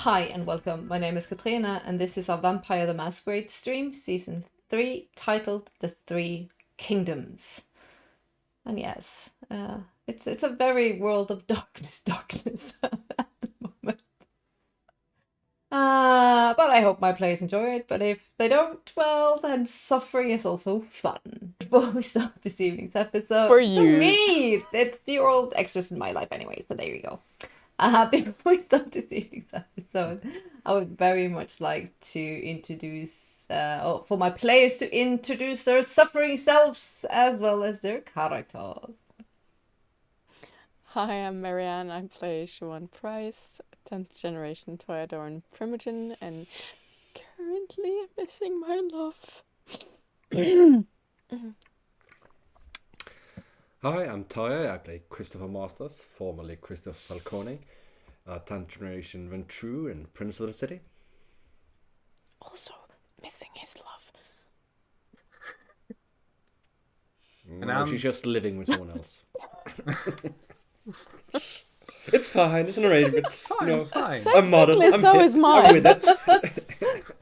Hi and welcome. My name is Katrina, and this is our Vampire the Masquerade stream, season 3, titled The Three Kingdoms. And yes, it's a very world of darkness at the moment. But I hope my players enjoy it. But if they don't, well, then suffering is also fun. Before we start this evening's episode, For you. me, it's the old extras in my life anyway. So there you go. Before we start this evening's episode, I would very much like to introduce, or for my players to introduce their suffering selves as well as their characters. Hi, I'm Marianne. I play Siobhan Price, 10th generation Toyadorn Primogen, and currently missing my love. Hi, I'm Toya. I play Christopher Masters, formerly Christopher Falcone, 10th generation Ventru and Prince of the City. Also missing his love. No, she's just living with someone else. It's fine. It's an arrangement. It's fine. It's fine. I'm modern. I'm so hip, is mine. I'm with it.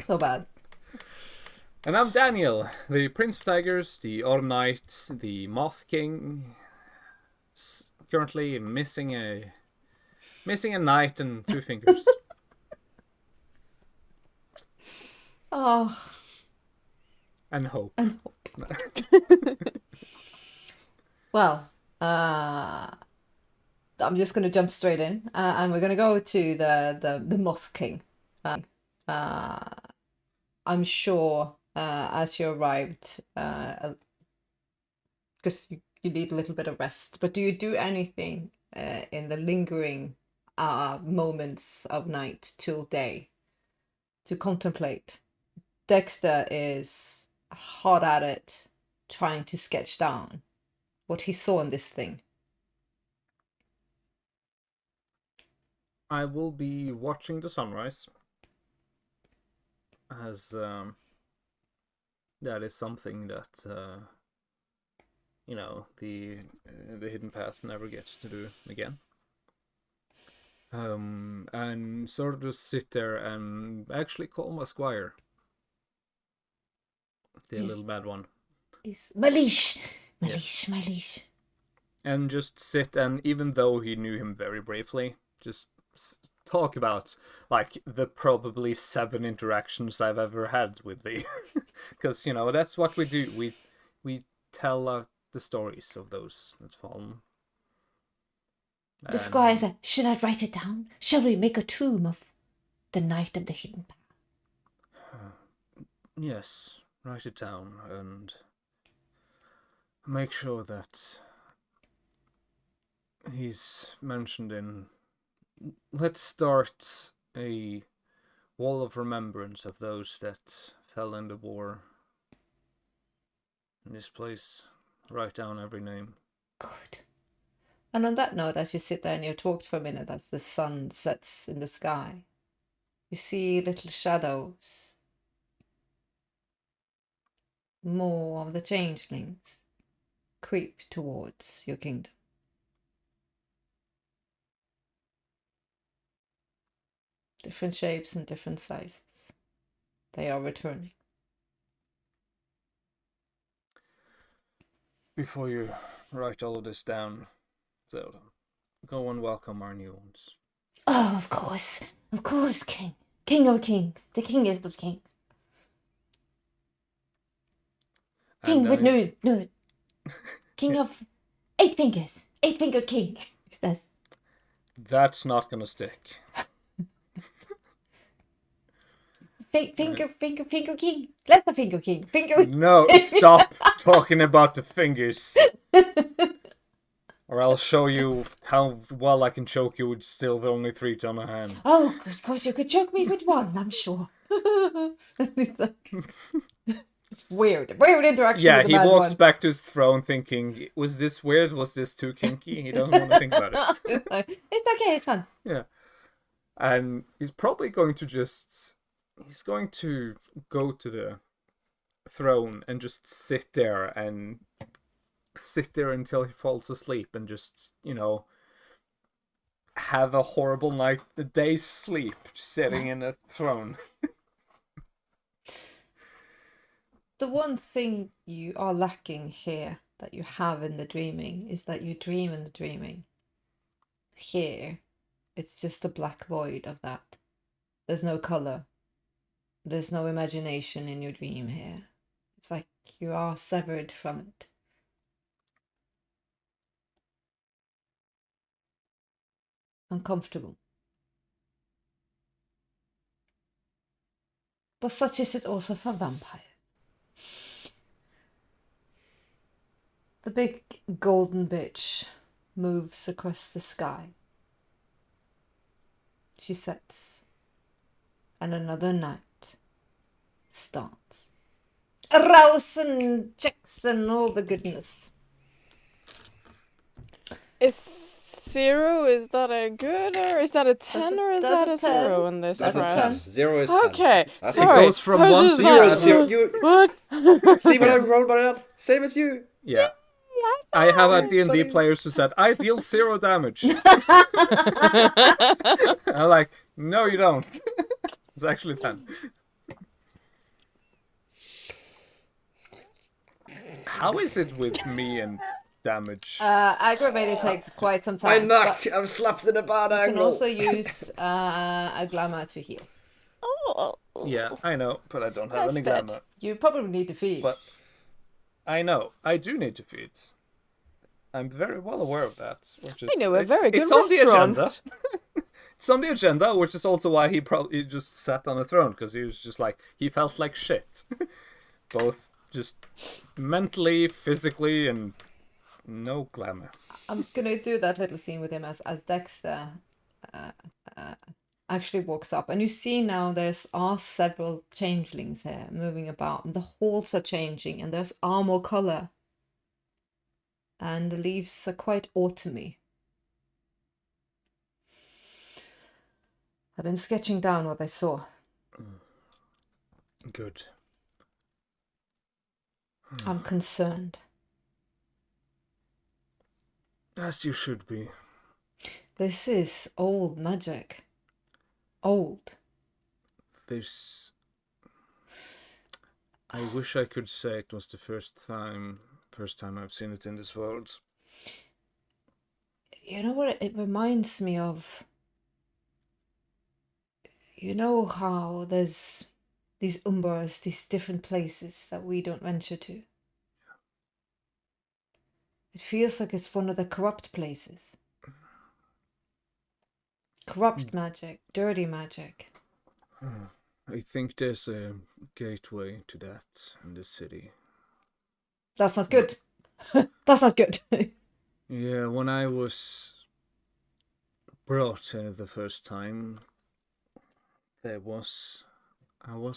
So bad. And I'm Daniel, the Prince of Daggers, the Autumn Knight, the Moth King. Currently missing a knight and 2 fingers. Oh. And hope. And hope. Well, I'm just going to jump straight in, and we're going to go to the Moth King. I'm sure as you arrived, because you need a little bit of rest, but do you do anything in the lingering moments of night till day to contemplate? Dexter is hard at it, trying to sketch down what he saw in this thing. I will be watching the sunrise, as that is something that the hidden path never gets to do again. And sort of just sit there and actually call my squire, the little bad one. My leash, Yes. my leash. And just sit, and even though he knew him very briefly, just talk about like the probably 7 interactions I've ever had with the, because that's what we do. We tell the stories of those that fallen. The squire said, "Should I write it down? Shall we make a tomb of the Knight of the Hidden Path?" Yes, write it down and make sure that he's mentioned in. Let's start a wall of remembrance of those that fell in the war. In this place, write down every name. Good. And on that note, as you sit there and you talked for a minute, as the sun sets in the sky, you see little shadows. More of the changelings creep towards your kingdom. Different shapes and different sizes. They are returning. Before you write all of this down, Zelda, go and welcome our new ones. Oh, of course, King. King of kings. The king is the king. King with no. King of 8 fingers. 8-fingered king, he says. That's not gonna stick. Finger king. Lesser finger king. No, stop talking about the fingers. Or I'll show you how well I can choke you with still the only 3 on a hand. Oh, of course you could choke me with 1, I'm sure. It's like, weird interaction. Yeah, with the he mad walks one. back to his throne thinking, was this weird? Was this too kinky? He doesn't want to think about it. It's okay, it's fun. Yeah. And he's probably going to go to the throne and just sit there until he falls asleep and just, have a horrible a day's sleep sitting in a throne. The one thing you are lacking here that you have in the dreaming is that you dream in the dreaming. Here, it's just a black void of that. There's no color. There's no imagination in your dream here. It's like you are severed from it. Uncomfortable. But such is it also for vampires. The big golden bitch moves across the sky. She sets, and another night starts. Rouse and Jackson, all the goodness. Is 0, is that a good, or is that a 10, or is that a 0 in this That's a 10. round? 0 is 10. Okay, That's sorry. It goes from Hers 1 is to like- 0, 0. You What? see what I rolled by that? Same as you. Yeah. I have had D&D Buddies. players who said, I deal 0 damage. I'm like, no you don't. It's actually 10. How is it with me and damage? Aggravated takes quite some I time. knock. I'm slapped in a bad You can angle. also use a glamour to heal. Oh. Yeah, I know, but I don't have That's any bad. glamour. You probably need to feed. But I know, I do need to feed. I'm very well aware of that. Which is, I know a very good it's on the agenda. restaurant. It's on the agenda, which is also why he probably just sat on a throne, because he was just like, he felt like shit. Both just mentally, physically, and no glamour. I'm gonna do that little scene with him as Dexter actually walks up, and you see now are several changelings here moving about, and the halls are changing, and there's more color, and the leaves are quite autumny. I've been sketching down what I saw. Good. I'm concerned. As you should be. This is old magic. Old. This... I wish I could say it was the first time I've seen it in this world. You know what it reminds me of? You know how there's these umbras, these different places that we don't venture to? It feels like it's one of the corrupt places. Corrupt magic, dirty magic. I think there's a gateway to that in the city. That's not good. That's not good. Yeah, when I was brought here the first time, I was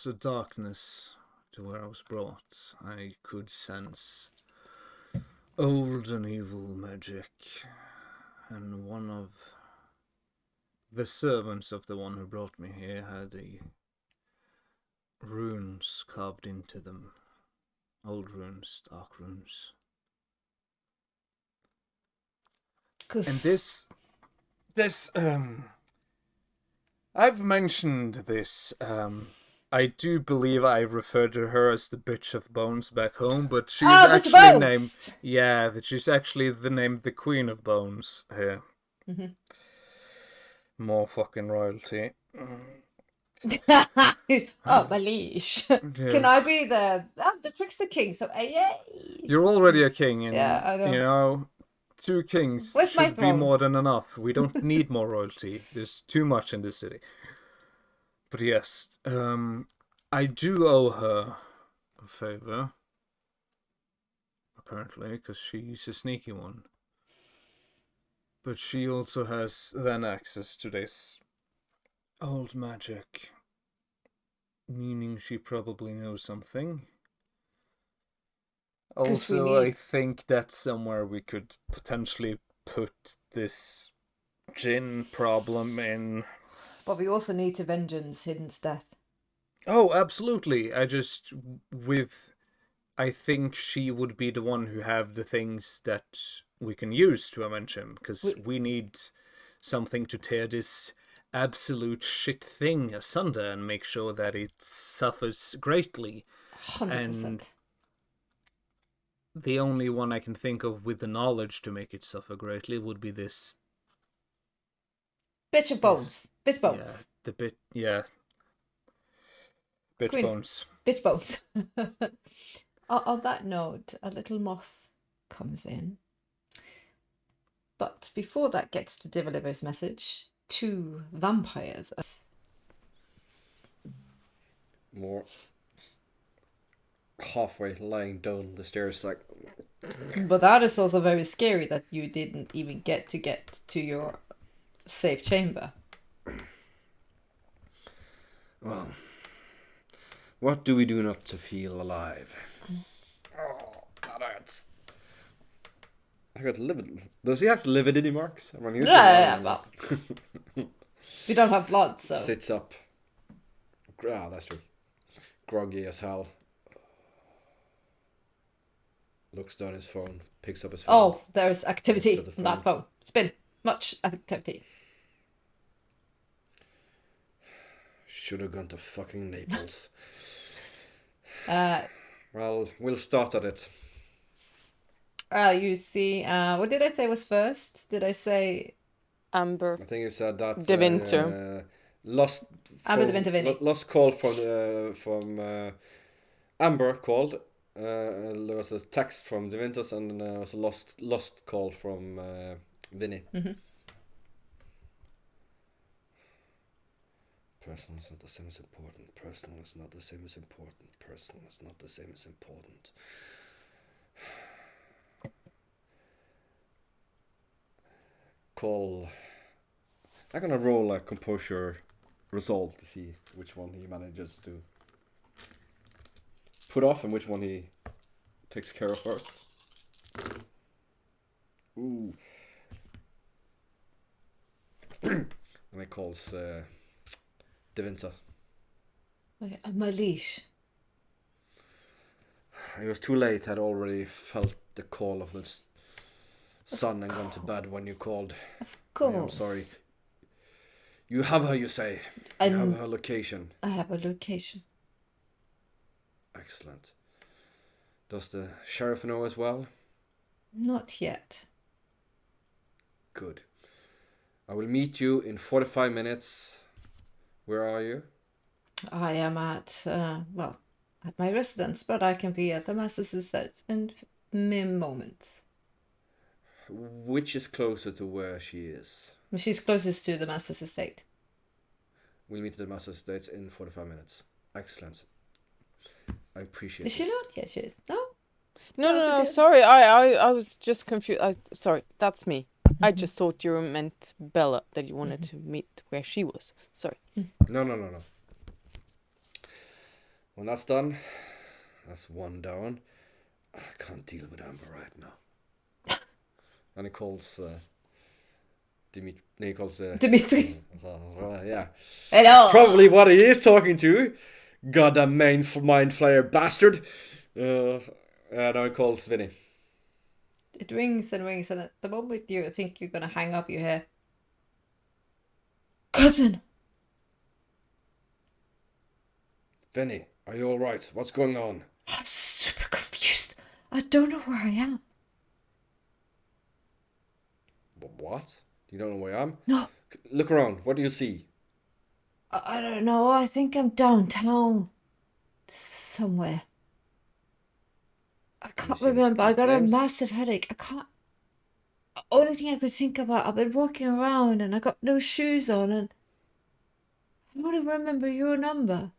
a darkness to where I was brought. I could sense old and evil magic, and one of the servants of the one who brought me here had the runes carved into them. Old runes, dark runes. And this, I've mentioned this, I do believe I referred to her as the Bitch of Bones back home, but she's actually named, that she's actually named the Queen of Bones here. Mm-hmm. More fucking royalty. Oh, my liege. Can I be the trickster king? So, yay! You're already a king, and Yeah, I know. you know, 2 kings Where's my should be throne? more than enough. We don't need more royalty. There's too much in this city. But yes, I do owe her a favor. Apparently, because she's a sneaky one. But she also has then access to this old magic. Meaning she probably knows something. Also, I think that's somewhere we could potentially put this Jinn problem in. But we also need to vengeance Hidden's death. Oh, absolutely. I think she would be the one who have the things that we can use to avenge him, because we need something to tear this absolute shit thing asunder and make sure that it suffers greatly. 100%. And the only one I can think of with the knowledge to make it suffer greatly would be this. Bitch of bones. Bitch bones. Yeah, the bit. Yeah. Bitch Queen. bones. Bitch bones. On that note, a little moth comes in. But before that gets to deliver his message, 2 vampires. More halfway lying down the stairs, like. But that is also very scary that you didn't even get to your safe chamber. Well, what do we do not to feel alive? Oh, that hurts. I got livid. Does he have lividity marks? I mean, Yeah, well. We don't have blood, so. Sits up. Ah, that's true. Groggy as hell. Looks down his phone. Picks up his phone. Oh, there's activity Looks at the on that phone. Spin. Much activity. Should have gone to fucking Naples. Uh, Well, we'll start at it. you see, what did I say was first? Did I say Amber. I think you said that. De Winter. Lost. Amber de Winter Vinny. Lost call from Amber called. There was a text from De Winters and there was a lost call from Vinny. Mm-hmm. Personal is not the same as important. Personal is not the same as important. Personal is not the same as important. Call. I'm gonna roll a composure resolve to see which one he manages to put off and which one he takes care of first. Ooh. And he calls De Winter. My leash. It was too late. Had already felt the call of the sun and gone to bed when you called. Of course. I'm sorry. You have her, you say. You have her location. I have a location. Excellent. Does the sheriff know as well? Not yet. Good. I will meet you in 45 minutes. Where are you? I am at, at my residence, but I can be at the master's estate in mere moments. Which is closer to where she is? She's closest to the master's estate. We'll meet at the master's estate in 45 minutes. Excellent. I appreciate Is she this. not? Yes, she is. No? No, sorry. I was just confused. Sorry, that's me. I just thought you meant Bella, that you wanted to meet where she was. Sorry. No. When that's done, that's one down. I can't deal with Amber right now. And he calls Dimitri. Dimitri. Yeah. Hello. Probably what he is talking to. Goddamn mind flayer bastard. And now he calls Vinny. It rings and rings, and at the moment you think you're gonna hang up, you hear, "Cousin." Vinny, are you alright? What's going on? I'm super confused. I don't know where I am. What? You don't know where I am? No. Look around. What do you see? I don't know. I think I'm downtown. Somewhere. I can't see any remember. I got street a names? massive headache. I can't. Only thing I could think about, I've been walking around and I got no shoes on and I only remember your number.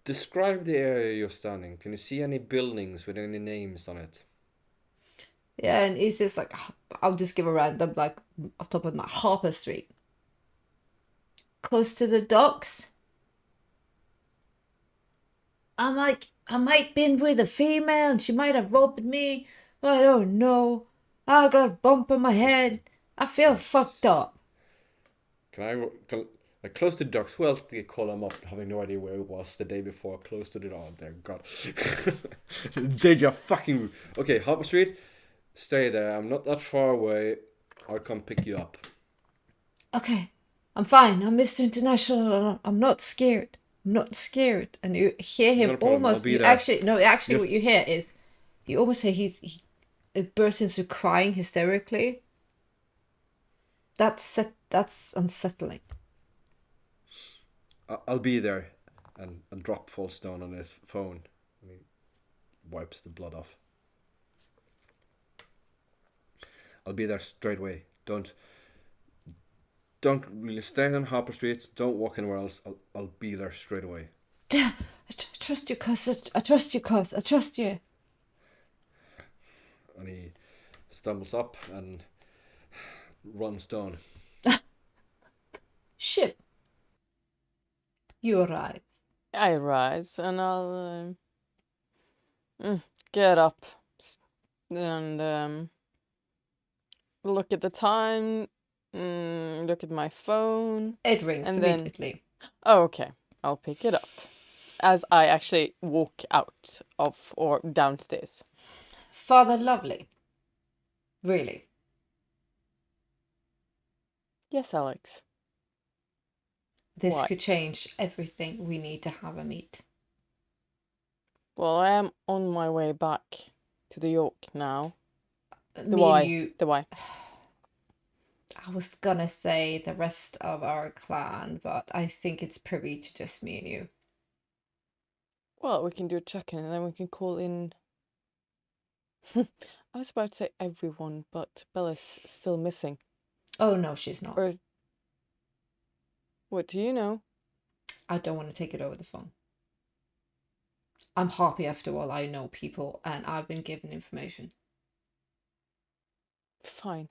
Describe the area you're standing. Can you see any buildings with any names on it? Yeah, and it's just like, I'll just give a random, like, off top of my Harper Street. Close to the docks. I might been with a female and she might have robbed me. I don't know. I got a bump on my head. I feel fucked up. Like close to the docks. Who else did you call him up, having no idea where it was the day before? Close to the... Oh, dear God. Deja fucking... Okay, Harper Street. Stay there. I'm not that far away. I'll come pick you up. Okay, I'm fine. I'm Mr. International. I'm not scared. I'm not scared. And you hear him Not a problem. I'll almost. be You there. actually no. Actually, Just- what you hear is you almost hear he bursts into crying hysterically. That's unsettling. I'll be there. And a drop falls down on his phone. And he wipes the blood off. I'll be there straight away. Don't really stay on Harper Street. Don't walk anywhere else. I'll be there straight away. I trust you, cuz. I trust you, cuz. I trust you. And he stumbles up and runs down. Shit. You arrive. I rise and I'll get up and look at the time, look at my phone. It rings And then- immediately. Oh, okay. I'll pick it up as I actually walk out of or downstairs. Father Lovely. Really? Yes, Alex. This Why? could change everything. We need to have a meet. Well, I am on my way back to the York now. Me why? and you. The why? I was gonna say the rest of our clan, but I think it's privy to just me and you. Well, we can do a check-in and then we can call in. I was about to say everyone, but Bella's still missing. Oh no, she's not. Or what do you know? I don't want to take it over the phone. I'm Harpy after all. I know people and I've been given information. Fine.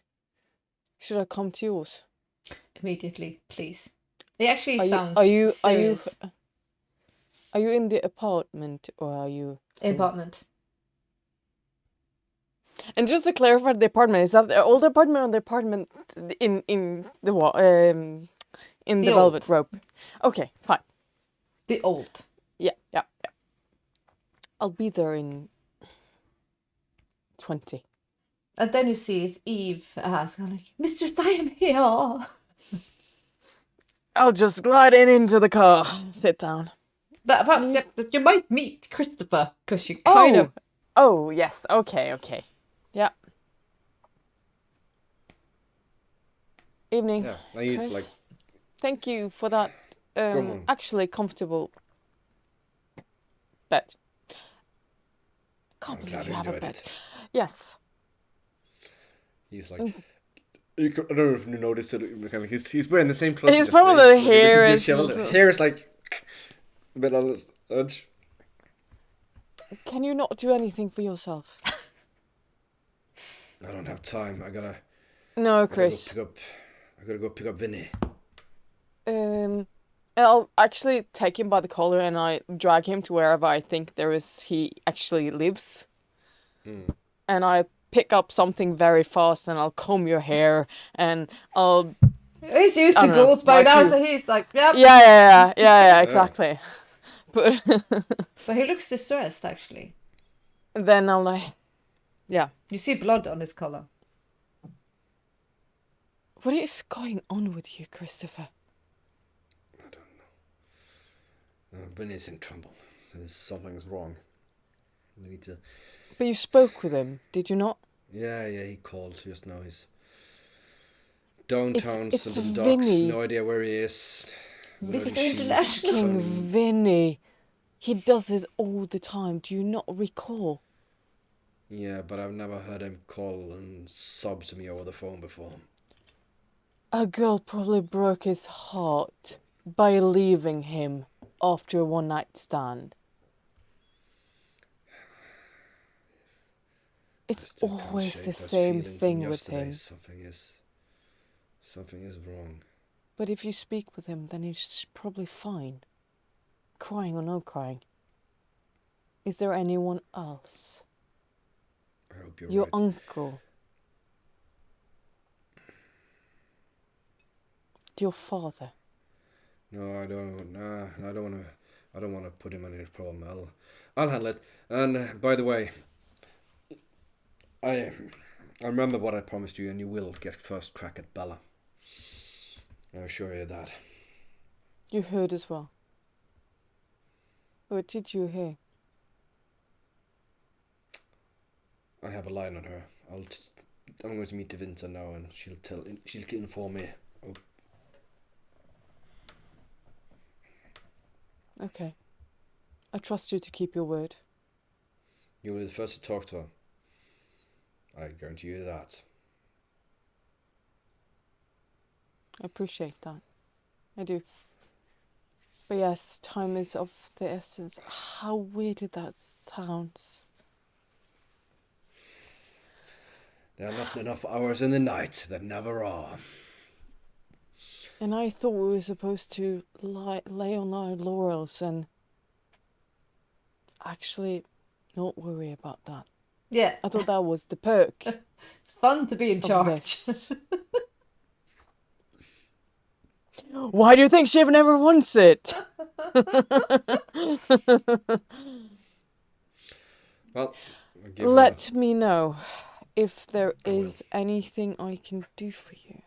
Should I come to yours? Immediately, please. It actually Are you sounds are you serious. are you in the apartment or are you Apartment. And just to clarify, the apartment is that the old apartment or the apartment in the what in the The velvet old. rope? Okay, fine. The old. Yeah. I'll be there in 20. And then you see it's Eve asking like, Mistress, I am here. I'll just glide into the car. Sit down. But you might meet Christopher because you kind of. Oh yes. Okay. Yeah. Evening. Yeah. And he's Chris? like, Thank you for that on. actually comfortable bed. Can't I'm believe glad you you have a enjoyed bed. it. Yes. He's like, I don't know if you noticed it. He's wearing the same clothes. He's as probably yesterday. the hair is disheveled. also- Hair is like a bit on the edge. Can you not do anything for yourself? I don't have time. I gotta No, go Chris. pick up Vinny. I'll actually take him by the collar and I drag him to wherever I think he actually lives. And I pick up something very fast and I'll comb your hair and I'll He's used I to don't know, ghouls by like now, you. so he's like, yep. Yeah, exactly. But But he looks distressed, actually. then I'll like, yeah. You see blood on his collar. What is going on with you, Christopher? I don't know. Vinny's in trouble. Something's wrong. We need to. But you spoke with him, did you not? Yeah. He called just now. He's downtown, it's in the docks. Vinny. No idea where he is. Mr. Bloody sheep. International. King Vinny. He does this all the time. Do you not recall? Yeah, but I've never heard him call and sob to me over the phone before. A girl probably broke his heart by leaving him after a one-night stand. It's Still can't always shake the that same feeling from thing with yesterday. him. Something is wrong. But if you speak with him, then he's probably fine. Crying or no crying. Is there anyone else? I hope you're Your right. uncle? Your father? No, I don't. Nah, I don't want to. I don't want to put him in any problem. I'll handle it. And by the way, I remember what I promised you, and you will get first crack at Bella. I assure you that. You heard as well. What did you hear? I have a line on her. I'm going to meet the Vinter now, and she'll inform me. Oh. Okay. I trust you to keep your word. You will be the first to talk to her. I guarantee you that. I appreciate that. I do. But yes, time is of the essence. How weird did that sounds? There are not enough hours in the night. There never are. And I thought we were supposed to lay on our laurels and actually not worry about that. Yeah. I thought that was the perk. It's fun to be in charge. This. Why do you think Shiv never wants it? Well, let me know if there is anything I can do for you.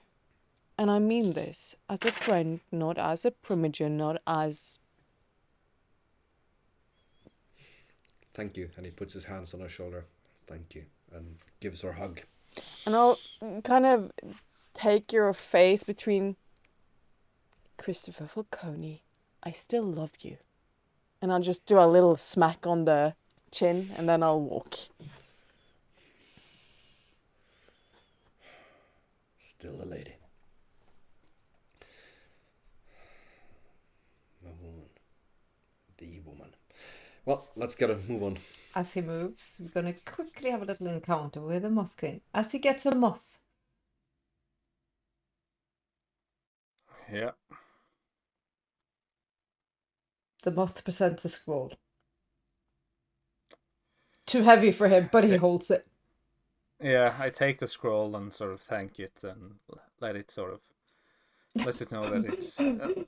And I mean this as a friend, not as a primogen, not as... Thank you. And he puts his hands on her shoulder. Thank you. And gives her a hug. And I'll kind of take your face between... Christopher Falcone, I still love you. And I'll just do a little smack on the chin and then I'll walk. Still a lady. A woman. The woman. Well, let's get a move on. As he moves, we're going to quickly have a little encounter with the Moth King. As he gets a moth. Yeah. The moth presents a scroll. Too heavy for him, but he holds it. Yeah, I take the scroll and sort of thank it and let it sort of lets it know that it's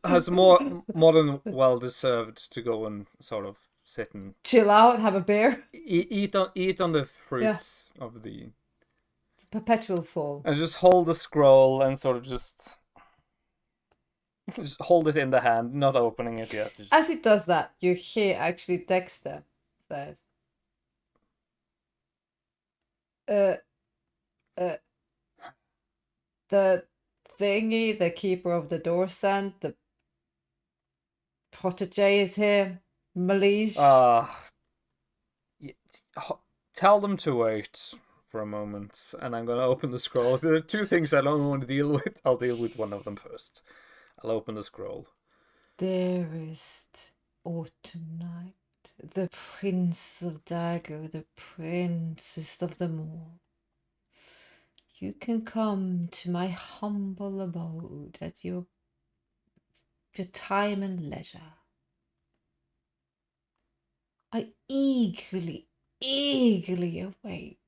has more than well deserved to go and sort of sit and chill out, have a beer, eat on the fruits of the perpetual fall, and just hold the scroll and sort of just hold it in the hand, not opening it yet. Just... As it does that, you hear actually Dexter says, the thingy, the keeper of the door sent, the protege is here, Malish. Tell them to wait for a moment, and I'm going to open the scroll. There are two things I don't want to deal with. I'll deal with one of them first. I'll open the scroll. Dearest autumn night, the prince of Dagger, the princess of them all, you can come to my humble abode at your time and leisure. I eagerly await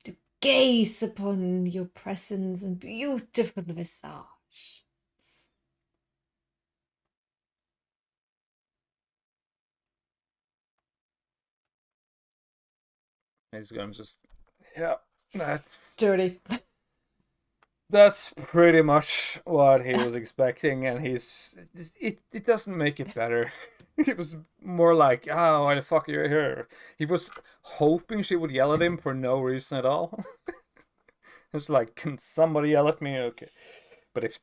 to gaze upon your presence and beautiful visage. He's going to just... Yeah, that's... Dirty. That's pretty much what he was expecting, and it doesn't make it better. It was more like, oh, why the fuck are you here? He was hoping she would yell at him for no reason at all. It's like, can somebody yell at me? Okay. But if...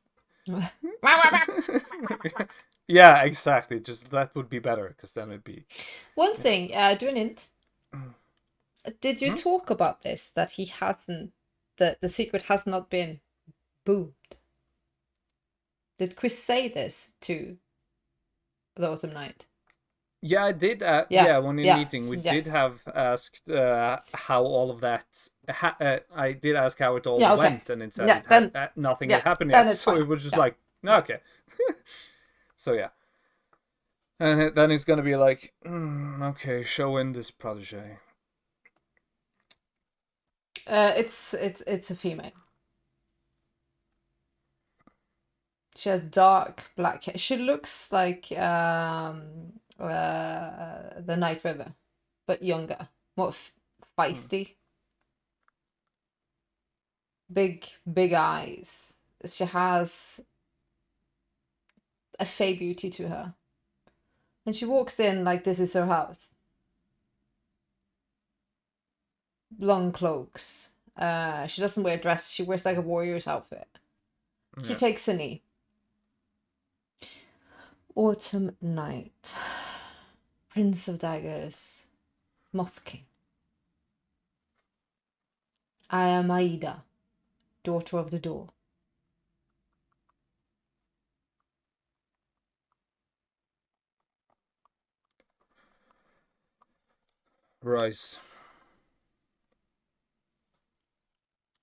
Yeah, exactly. Just that would be better, because then it'd be... One thing, do an int. Did you talk about this, that he hasn't... The secret has not been boomed? Did Chris say this to the Autumn Night? Yeah, I did. When in meeting, we did have asked how all of that. I did ask how it all went, and it said nothing had happened yet. So fine. It was just like, okay. So yeah, and then it's gonna be like, okay, show in this protege. It's a female. She has dark black hair. She looks like the Night River, but younger, more feisty. big eyes. She has a fey beauty to her. And she walks in like this is her house. Long cloaks. She doesn't wear a dress. She wears like a warrior's outfit. She Yeah. takes a knee. Autumn night. Prince of Daggers. Moth King. I am Aida, daughter of the door. Rice.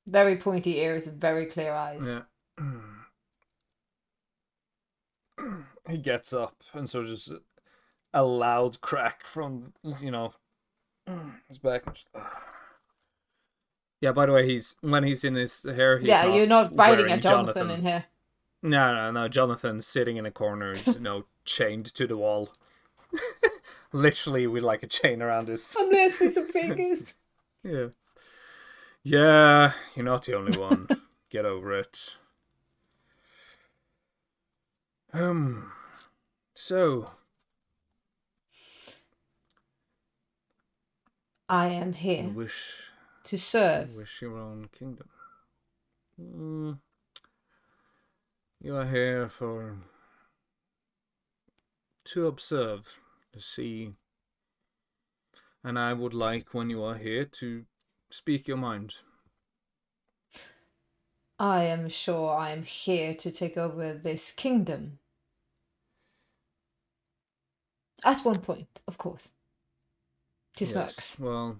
Very pointy ears, very clear eyes. Yeah. He gets up and so just a loud crack from, his back. Yeah, by the way, when he's in his hair, he's yeah, you're not writing wearing a Jonathan in here. No. Jonathan's sitting in a corner, chained to the wall. Literally with like a chain around his... I'm listening some fingers. Yeah. Yeah, you're not the only one. Get over it. So... I am here You wish to serve. your own kingdom. You are here to observe, to see, and I would like, when you are here, to speak your mind. I am sure I am here to take over this kingdom. At one point, of course. She smirks. Yes, well,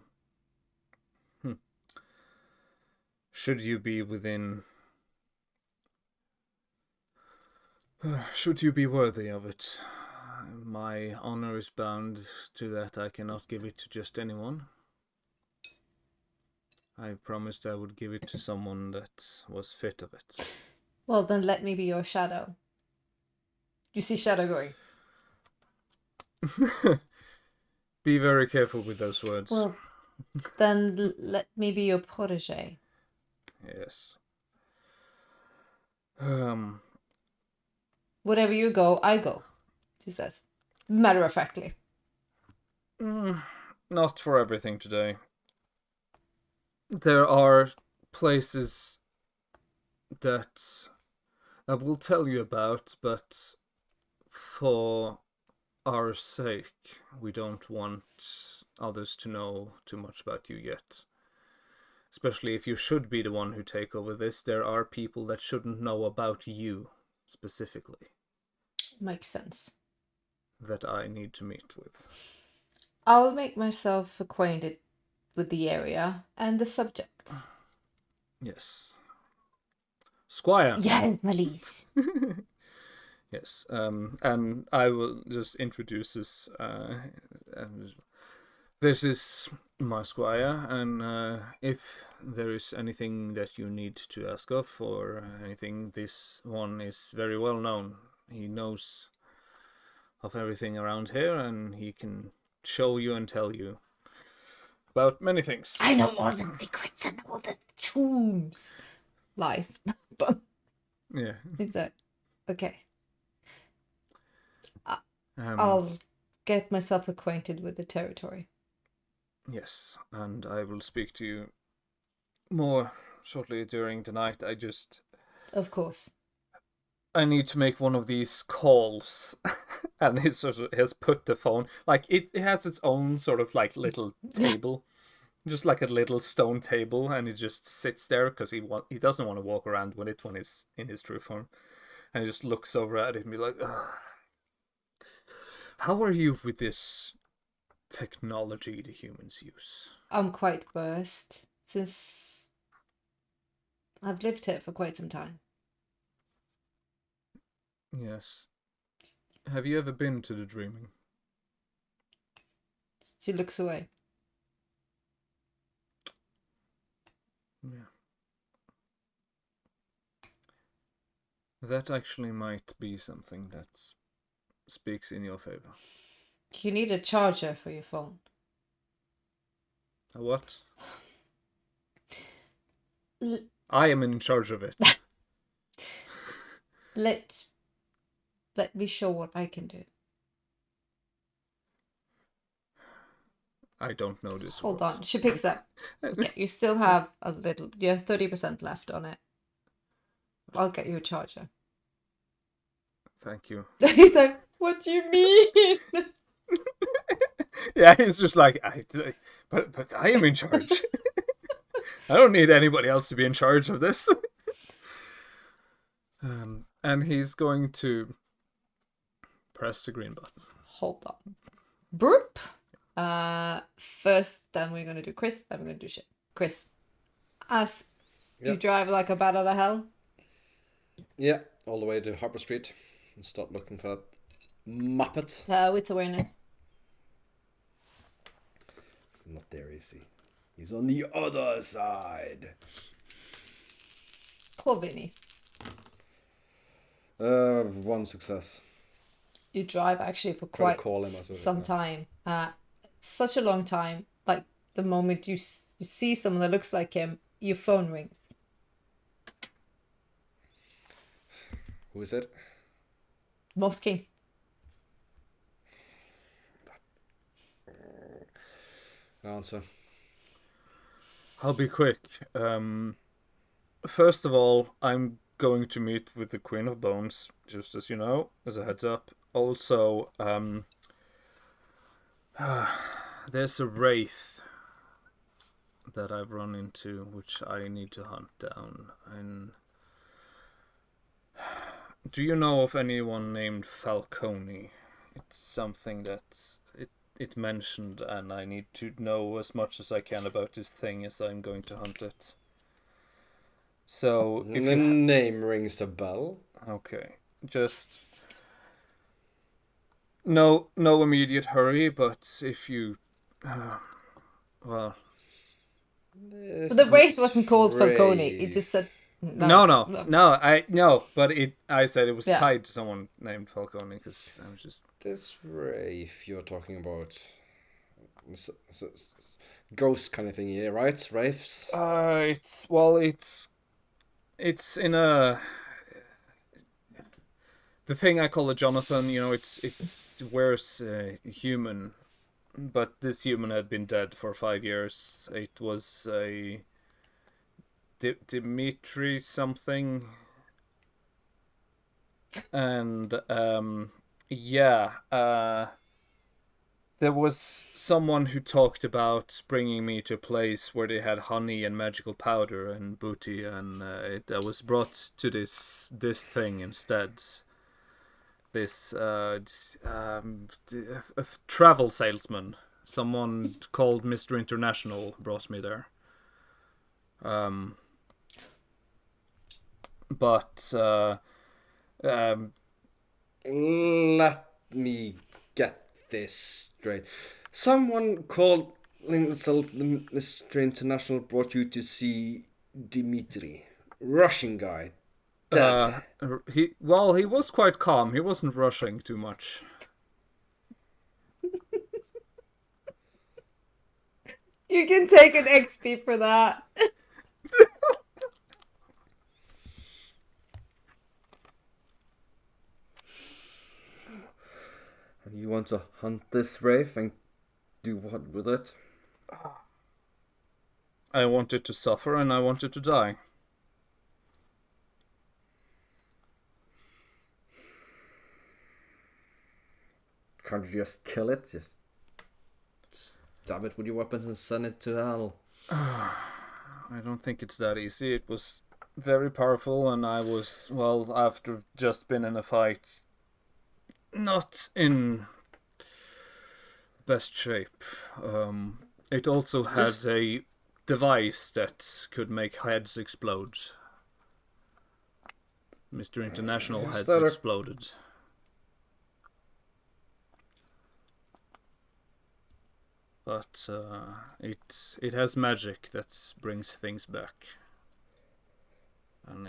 should you be worthy of it, my honor is bound to that. I cannot give it to just anyone. I promised I would give it to someone that was fit of it. Well, then let me be your shadow. You see Shadow going. Be very careful with those words. Well, then let me be your protege. Yes. Wherever you go, I go, she says. Matter of factly. Not for everything today. There are places that I will tell you about, but for our sake, we don't want others to know too much about you yet. Especially if you should be the one who take over this, there are people that shouldn't know about you specifically. Makes sense. That I need to meet with. I'll make myself acquainted with the area and the subject. Yes. Squire. Yes, please. Yes, and I will just introduce this. This is my squire, and if there is anything that you need to ask of or anything, this one is very well known. He knows of everything around here, and he can show you and tell you about many things. I know all the secrets and all the tombs. Lies. But Yeah. is that okay? I'll get myself acquainted with the territory. Yes, and I will speak to you more shortly during the night. Of course. I need to make one of these calls. And he sort of has put the phone, like it has its own sort of like little table, just like a little stone table, and it just sits there because he doesn't want to walk around with it when it's in his true form, and he just looks over at it and be like, ugh. How are you with this technology the humans use? I'm quite versed since I've lived here for quite some time. Yes. Have you ever been to the Dreaming? She looks away. Yeah. That actually might be something that speaks in your favor. You need a charger for your phone. A what? I am in charge of it. Let me show what I can do. I don't know this. Hold works. on. She picks up. Okay, you still have a little. You have 30% left on it. I'll get you a charger. Thank you. He's like, what do you mean? Yeah, it's just like but I am in charge. I don't need anybody else to be in charge of this. And he's going to press the green button. Hold on. Burp. First, then we're gonna do Chris. Then we're gonna do shit. Chris, as you Yep. drive like a bat out of hell. Yeah, all the way to Harper Street and start looking for that Muppet. With awareness. It's not there, is he? He's on the other side. Cool, Vinny. 1 success. You drive actually for Try to quite call him, I suppose, some yeah. time. Such a long time. Like the moment you see someone that looks like him, your phone rings. Who is it? Moth King. Answer. I'll be quick. First of all, I'm going to meet with the Queen of Bones, just as you know, as a heads up. Also, there's a wraith that I've run into, which I need to hunt down. And do you know of anyone named Falcone? It's something that's it mentioned, and I need to know as much as I can about this thing as I'm going to hunt it. So if The name rings a bell. okay, just no immediate hurry, but if you well, The wraith wasn't called Falcone. It just said no, but I said it was Yeah. tied to someone named Falcone because I was just This Wraith you're talking about. Ghost kind of thing, yeah, right? Wraiths? it's in a the thing I call a Jonathan. You know, it's wears human, but this human had been dead for 5 years. It was a Dimitri something, and there was someone who talked about bringing me to a place where they had honey and magical powder and booty, and I was brought to this thing instead. This a travel salesman, someone called Mr. International, brought me there. Let me get this straight. Someone called himself Mr. International brought you to see Dimitri. Russian guy. Dead. He was quite calm. He wasn't rushing too much. You can take an XP for that. You want to hunt this wraith and do what with it? I wanted to suffer and I wanted to die. Can't you just kill it? Just stab it with your weapons and send it to hell. I don't think it's that easy. It was very powerful, and I was, after just been in a fight, not in best shape. It also had a device that could make heads explode. Mr. International heads exploded. But it has magic that brings things back. And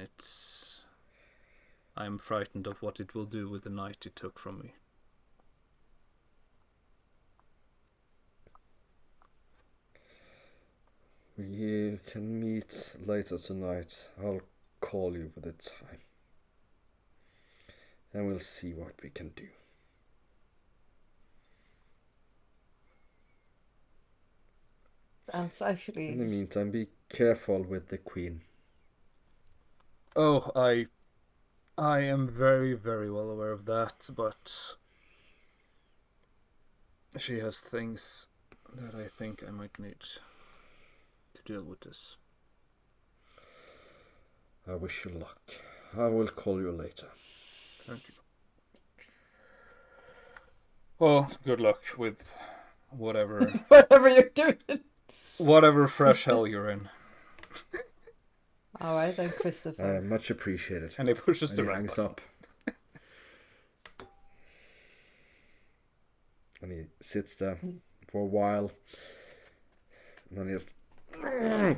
I'm frightened of what it will do with the night it took from me. We can meet later tonight. I'll call you with the time. And we'll see what we can do. That's In the actually meantime, be careful with the queen. Oh, I am very, very well aware of that, but she has things that I think I might need to deal with this. I wish you luck. I will call you later. Thank you. Well, good luck with whatever whatever you're doing. whatever fresh hell you're in. All right then, Christopher. Much appreciated. And he pushes And the he red hangs button. up. And he sits there for a while. And then he just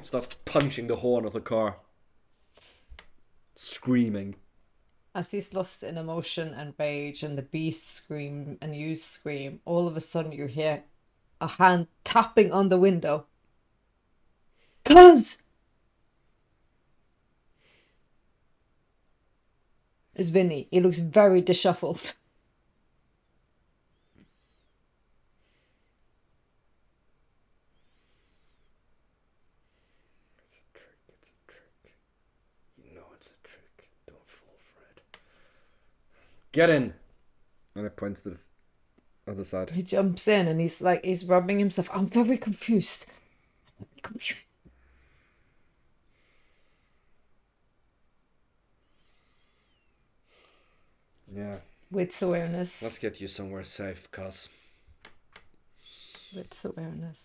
starts punching the horn of the car. Screaming. As he's lost in emotion and rage, and the beast scream and you scream, all of a sudden you hear a hand tapping on the window. Cuz! It's Vinny. He looks very disheveled. It's a trick, it's a trick. You know it's a trick. Don't fall for it. Get in! And it points to the other side. He jumps in and he's rubbing himself. I'm very confused. Yeah. Wits awareness. Let's get you somewhere safe, cuz. Wits awareness.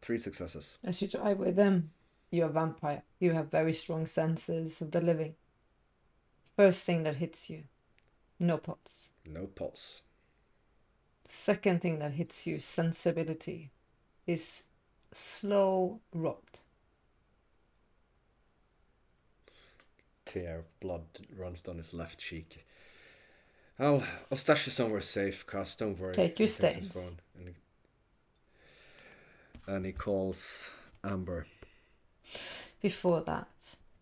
Three successes. As you drive with him, you're a vampire. You have very strong senses of the living. First thing that hits you, no pulse. No pulse. Second thing that hits you, sensibility, is slow rot. Tear of blood runs down his left cheek. I'll stash you somewhere safe, cuz. Don't worry. Take your He takes his stains. phone and he calls Amber. Before that,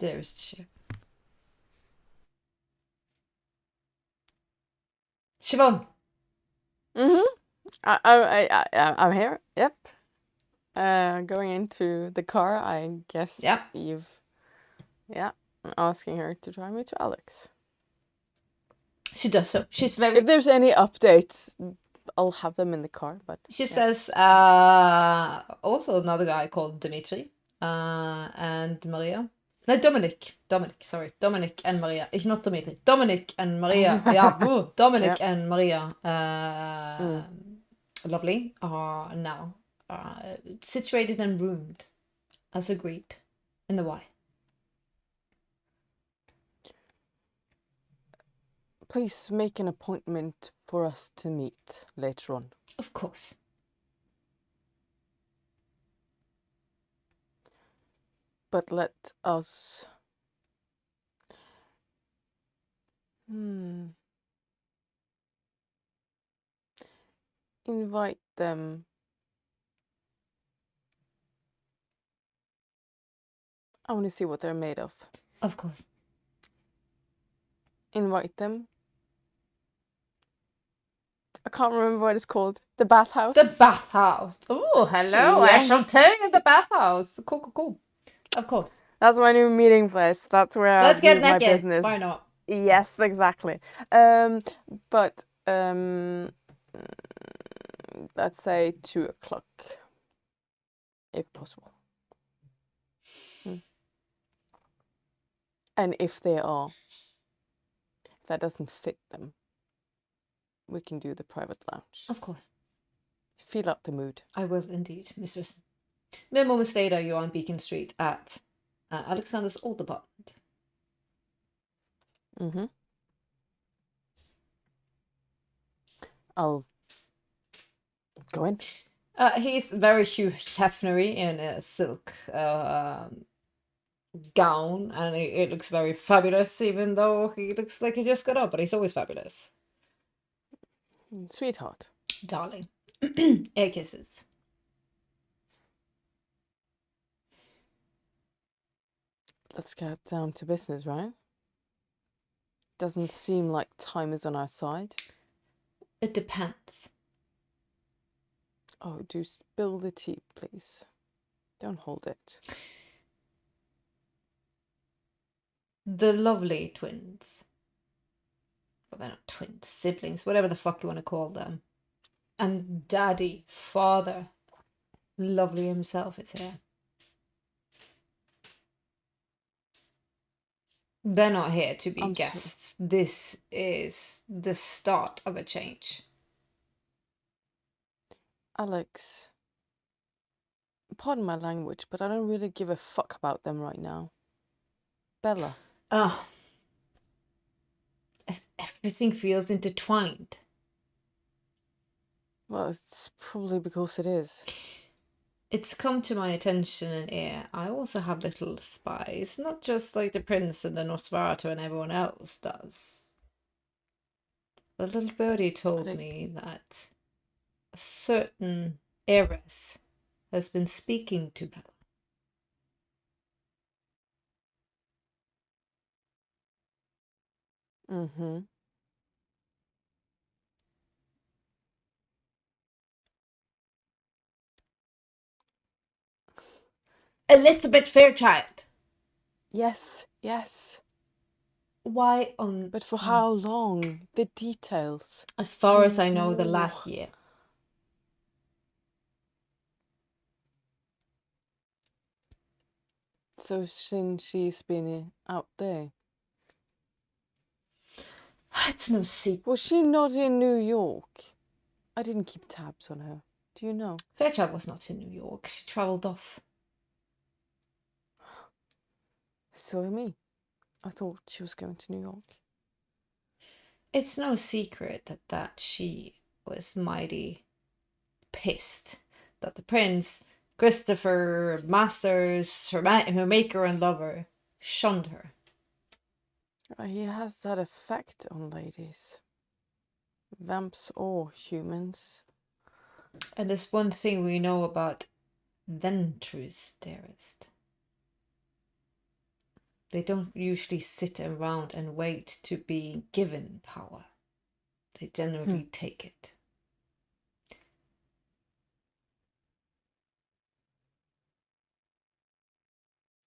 dearest ship. Siobhan! I'm here. Yep. Going into the car. I guess. Yep. Yeah. I'm asking her to drive me to Alex. She does so. She's very. If there's any updates, I'll have them in the car. But She says, also another guy called Dimitri, and Maria. No, Dominic. Sorry. Dominic and Maria. It's not Dimitri. Dominic and Maria. Yeah, Dominic and Maria. Lovely. Are now situated and roomed, as agreed, in the Y. please make an appointment for us to meet later on. Of course. But let us... invite them. I want to see what they're made of. Of course. Invite them. I can't remember what it's called. The bathhouse. The bathhouse. Oh, hello. Yeah. I shall tell you the bathhouse. Cool. Of course. That's my new meeting place. That's where Let's I get do my naked. business. Why not? Yes, exactly. But let's say 2:00, if possible. And if that doesn't fit them, we can do the private lounge. Of course. Feel out the mood. I will indeed, mistress. Mere moments later, you're on Beacon Street at Alexander's old apartment. I'll go in. He's very Hugh Hefnery in a silk gown, and it looks very fabulous, even though he looks like he just got up, but he's always fabulous. Sweetheart. Darling. Air kisses. Let's get down to business, right? Doesn't seem like time is on our side. It depends. Oh, do spill the tea, please. Don't hold it. The lovely twins. Well, they're not twins, siblings, whatever the fuck you want to call them. And Daddy, Father, lovely himself is here. They're not here to be guests. This is the start of a change. Alex, pardon my language, but I don't really give a fuck about them right now. Bella. Oh. As everything feels intertwined. Well, it's probably because it is. It's come to my attention and ear. I also have little spies, not just like the prince and the Nosferatu and everyone else does. The little birdie told me that a certain heiress has been speaking to Bella. Mm-hmm. Elizabeth Fairchild! Yes, yes. Why on... But for how long? The details. As far as I know, the last year. So since she's been out there? It's no secret. Was she not in New York? I didn't keep tabs on her. Do you know? Fairchild was not in New York. She travelled off. Silly me. I thought she was going to New York. It's no secret that she was mighty pissed that the prince, Christopher Masters, her maker and lover, shunned her. He has that effect on ladies. Vamps or humans. And there's one thing we know about Ventrus, dearest. They don't usually sit around and wait to be given power. They generally take it.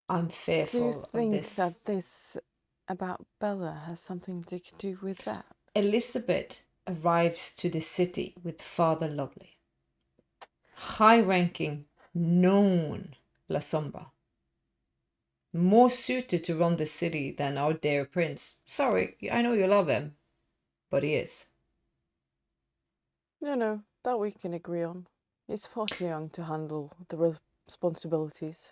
I'm fearful Do you of think this. that this about Bella has something to do with that? Elizabeth arrives to the city with Father Lovely. High-ranking, known La Sombra. More suited to run the city than our dear prince. Sorry, I know you love him, but he is. No, that we can agree on. He's far too young to handle the responsibilities.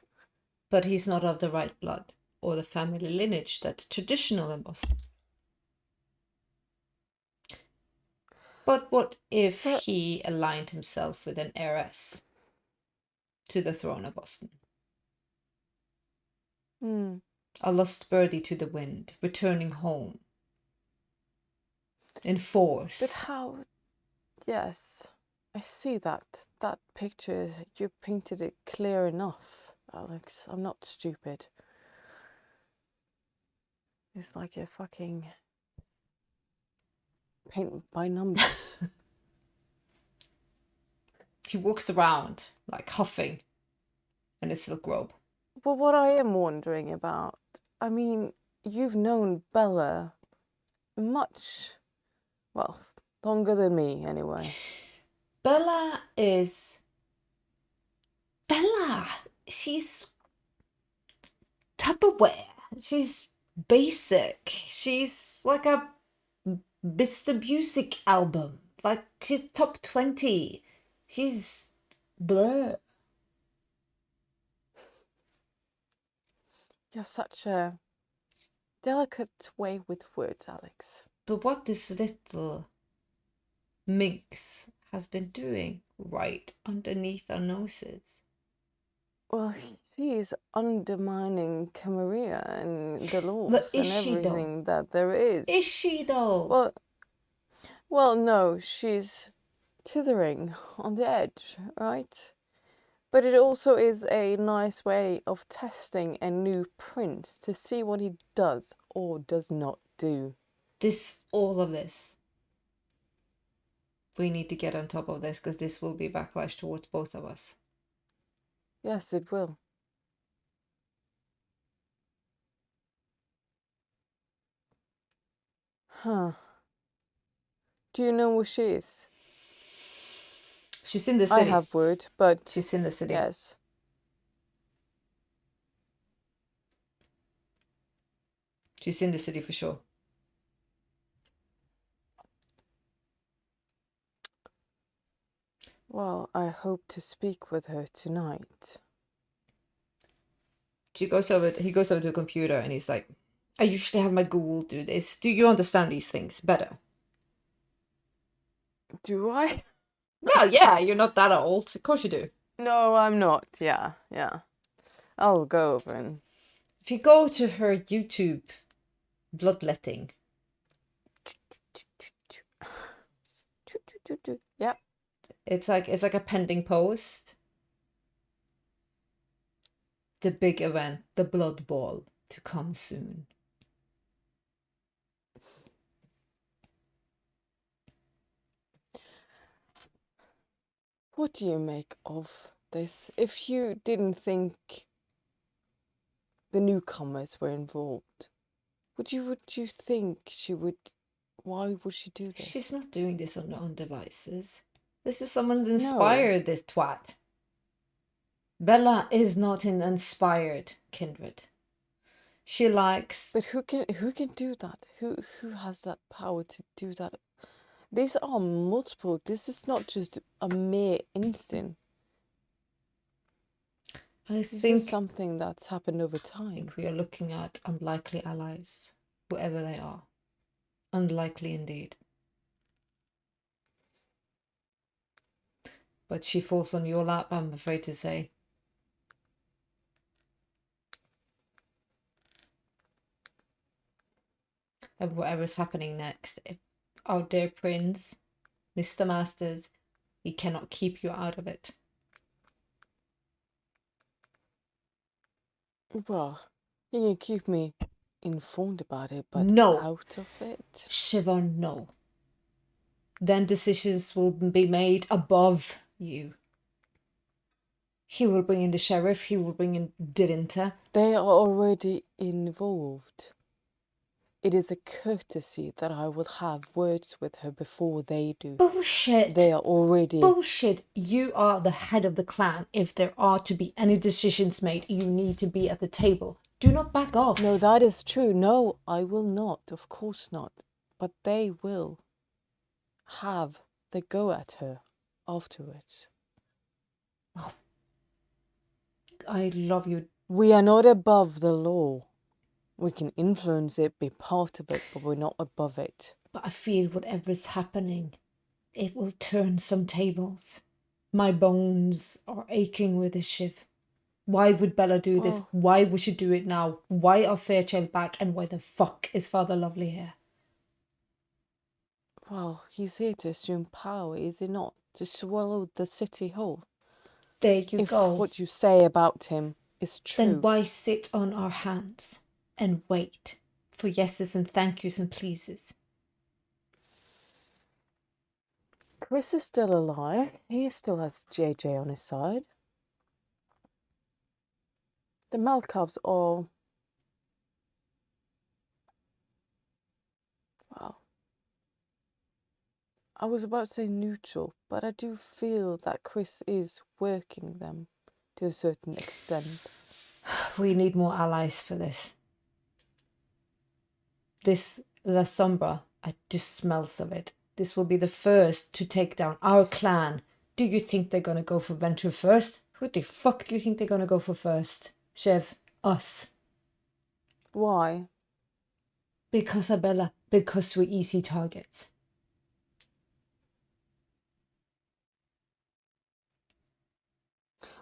But he's not of the right blood, or the family lineage that's traditional in Boston. But what if he aligned himself with an heiress to the throne of Boston? A lost birdie to the wind, returning home. In force. But how... Yes, I see that. That picture, you painted it clear enough, Alex. I'm not stupid. It's like a fucking... paint by numbers. He walks around, like huffing, in his silk robe. Well, what I am wondering about, I mean, you've known Bella much, well, longer than me, anyway. Bella, she's Tupperware. She's basic. She's like a Mr. Music album. Like, she's top 20. She's blah. You have such a delicate way with words, Alex. But what this little minx has been doing right underneath our noses. Well, she is undermining Camarilla and the laws But and is she, everything though? that there is. Is she though? Well, Well, no, she's tithering on the edge, right? But it also is a nice way of testing a new prince to see what he does or does not do. All of this. We need to get on top of this because this will be backlash towards both of us. Yes, it will. Huh. Do you know where she is? She's in the city. I have word, but... She's in the city. Yes. She's in the city for sure. Well, I hope to speak with her tonight. He goes over to a computer and he's like, I usually have my Google do this. Do you understand these things better? Do I? Well, yeah, you're not that old. Of course you do. No, I'm not. Yeah. I'll go over and... If you go to her YouTube bloodletting. Yep. It's like a pending post. The big event, the Blood Ball, to come soon. What do you make of this? If you didn't think the newcomers were involved, would you think she would... Why would she do this? She's not doing this on her own devices. This is someone who inspired this twat. Bella is not an inspired kindred. She likes... But who can do that? Who has that power to do that? These are multiple. This is not just a mere instant. This is something that's happened over time. I think we are looking at unlikely allies, whoever they are. Unlikely indeed. But she falls on your lap, I'm afraid to say. And whatever's happening next, if our dear prince, Mr. Masters, we cannot keep you out of it. Well, you can keep me informed about it, but no. Out of it? Siobhan, no. Then decisions will be made above you. He will bring in the sheriff, he will bring in De Winter. They are already involved. It is a courtesy that I will have words with her before they do. Bullshit. They are already... Bullshit. You are the head of the clan. If there are to be any decisions made, you need to be at the table. Do not back off. No, that is true. No, I will not. Of course not. But they will have the go at her afterwards. Oh. I love you. We are not above the law. We can influence it, be part of it, but we're not above it. But I feel whatever's happening, it will turn some tables. My bones are aching with this shiv. Why would Bella do this? Why would she do it now? Why are Fairchild back? And why the fuck is Father Lovely here? Well, he's here to assume power, is he not? To swallow the city whole. There you go. If what you say about him is true. Then why sit on our hands and wait for yeses and thank yous and pleases? Chris is still alive. He still has JJ on his side. The Malkovs are... Well, I was about to say neutral, but I do feel that Chris is working them to a certain extent. We need more allies for this. This La Sombra, I just smells of it. This will be the first to take down our clan. Do you think they're gonna go for Venture first? Who the fuck do you think they're gonna go for first? Chev, us. Why? Because Abella, because we're easy targets.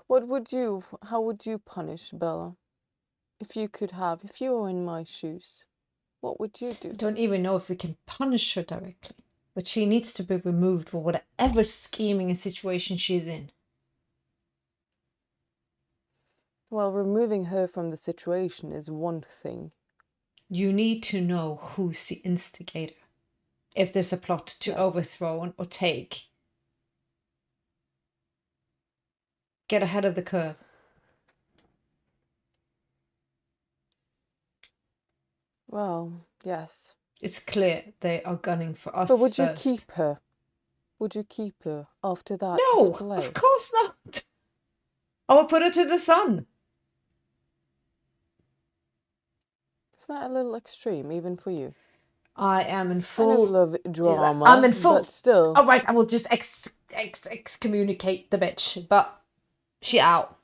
How would you punish Bella? If you were in my shoes, what would you do? I don't even know if we can punish her directly. But she needs to be removed for whatever scheming and situation she's in. Well, removing her from the situation is one thing. You need to know who's the instigator. If there's a plot to Yes. overthrow or take. Get ahead of the curve. Well, yes. It's clear they are gunning for us But would you first. keep her? Would you keep her after that No, display? of course not. I will put her to the sun. Is that a little extreme, even for you? I am in I know you full... love drama, I'm in full... but still. All right, I will just excommunicate the bitch, but she out.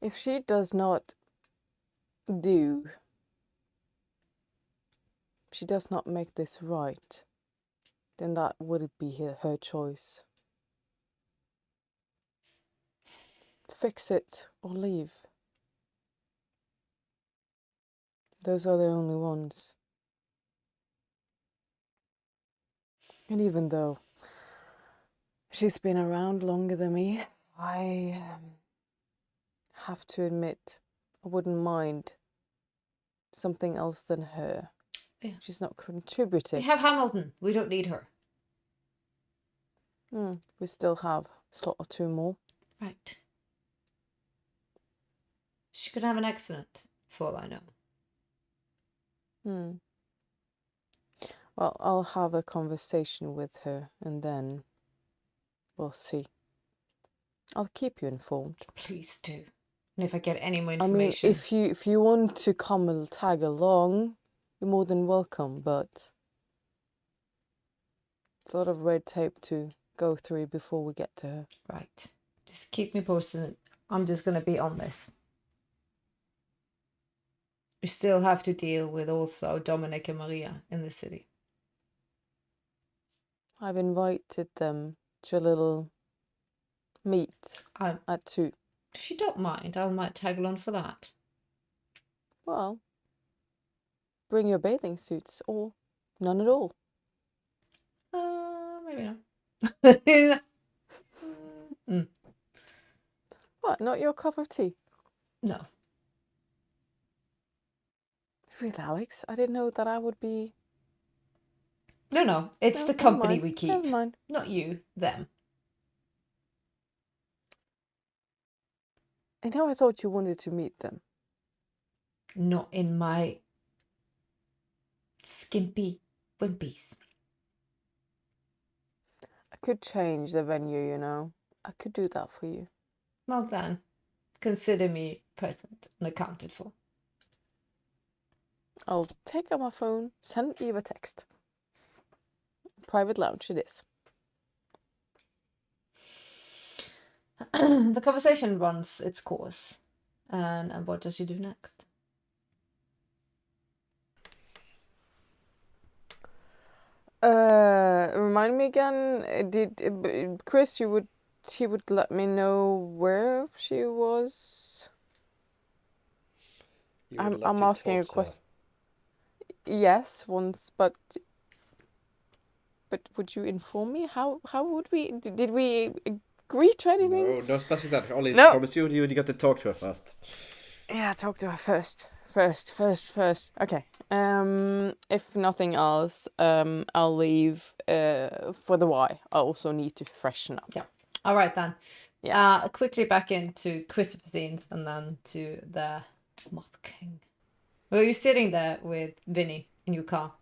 If she does not do... If she does not make this right, then that would be her choice. Fix it or leave. Those are the only ones. And even though she's been around longer than me, I have to admit I wouldn't mind something else than her. Yeah. She's not contributing. We have Hamilton. We don't need her. We still have a slot or two more. Right. She could have an accident, for all I know. Well, I'll have a conversation with her and then we'll see. I'll keep you informed. Please do. And if I get any more I mean, information... if you want to come and tag along, you're more than welcome, but there's a lot of red tape to go through before we get to her. Right. Just keep me posted. I'm just going to be on this. We still have to deal with also Dominic and Maria in the city. I've invited them to a little meet at 2. If you don't mind, I might tag along for that. Well, bring your bathing suits or none at all. Maybe not. What, not your cup of tea? No. Really, Alex? I didn't know that I would be... No. It's No, the never company mind, we keep. Never mind. Not you, them. I know I thought you wanted to meet them. Not in my skimpy wimpies. I could change the venue, you know. I could do that for you. Well then, consider me present and accounted for. I'll take out my phone, send Eve a text. Private lounge it is. The conversation runs its course. And what does she do next? Remind me again, Chris, she would let me know where she was? I'm asking a question. Yes, once, but would you inform me? How would we? Did we agree to anything? No specific that. Only No. promise you got to talk to her first. Yeah, talk to her first. Okay. If nothing else, I'll leave for the Y. I also need to freshen up. Yeah. All right then. Yeah. Quickly back into Christopher scenes and then to the Moth King. Were you sitting there with Vinny in your car?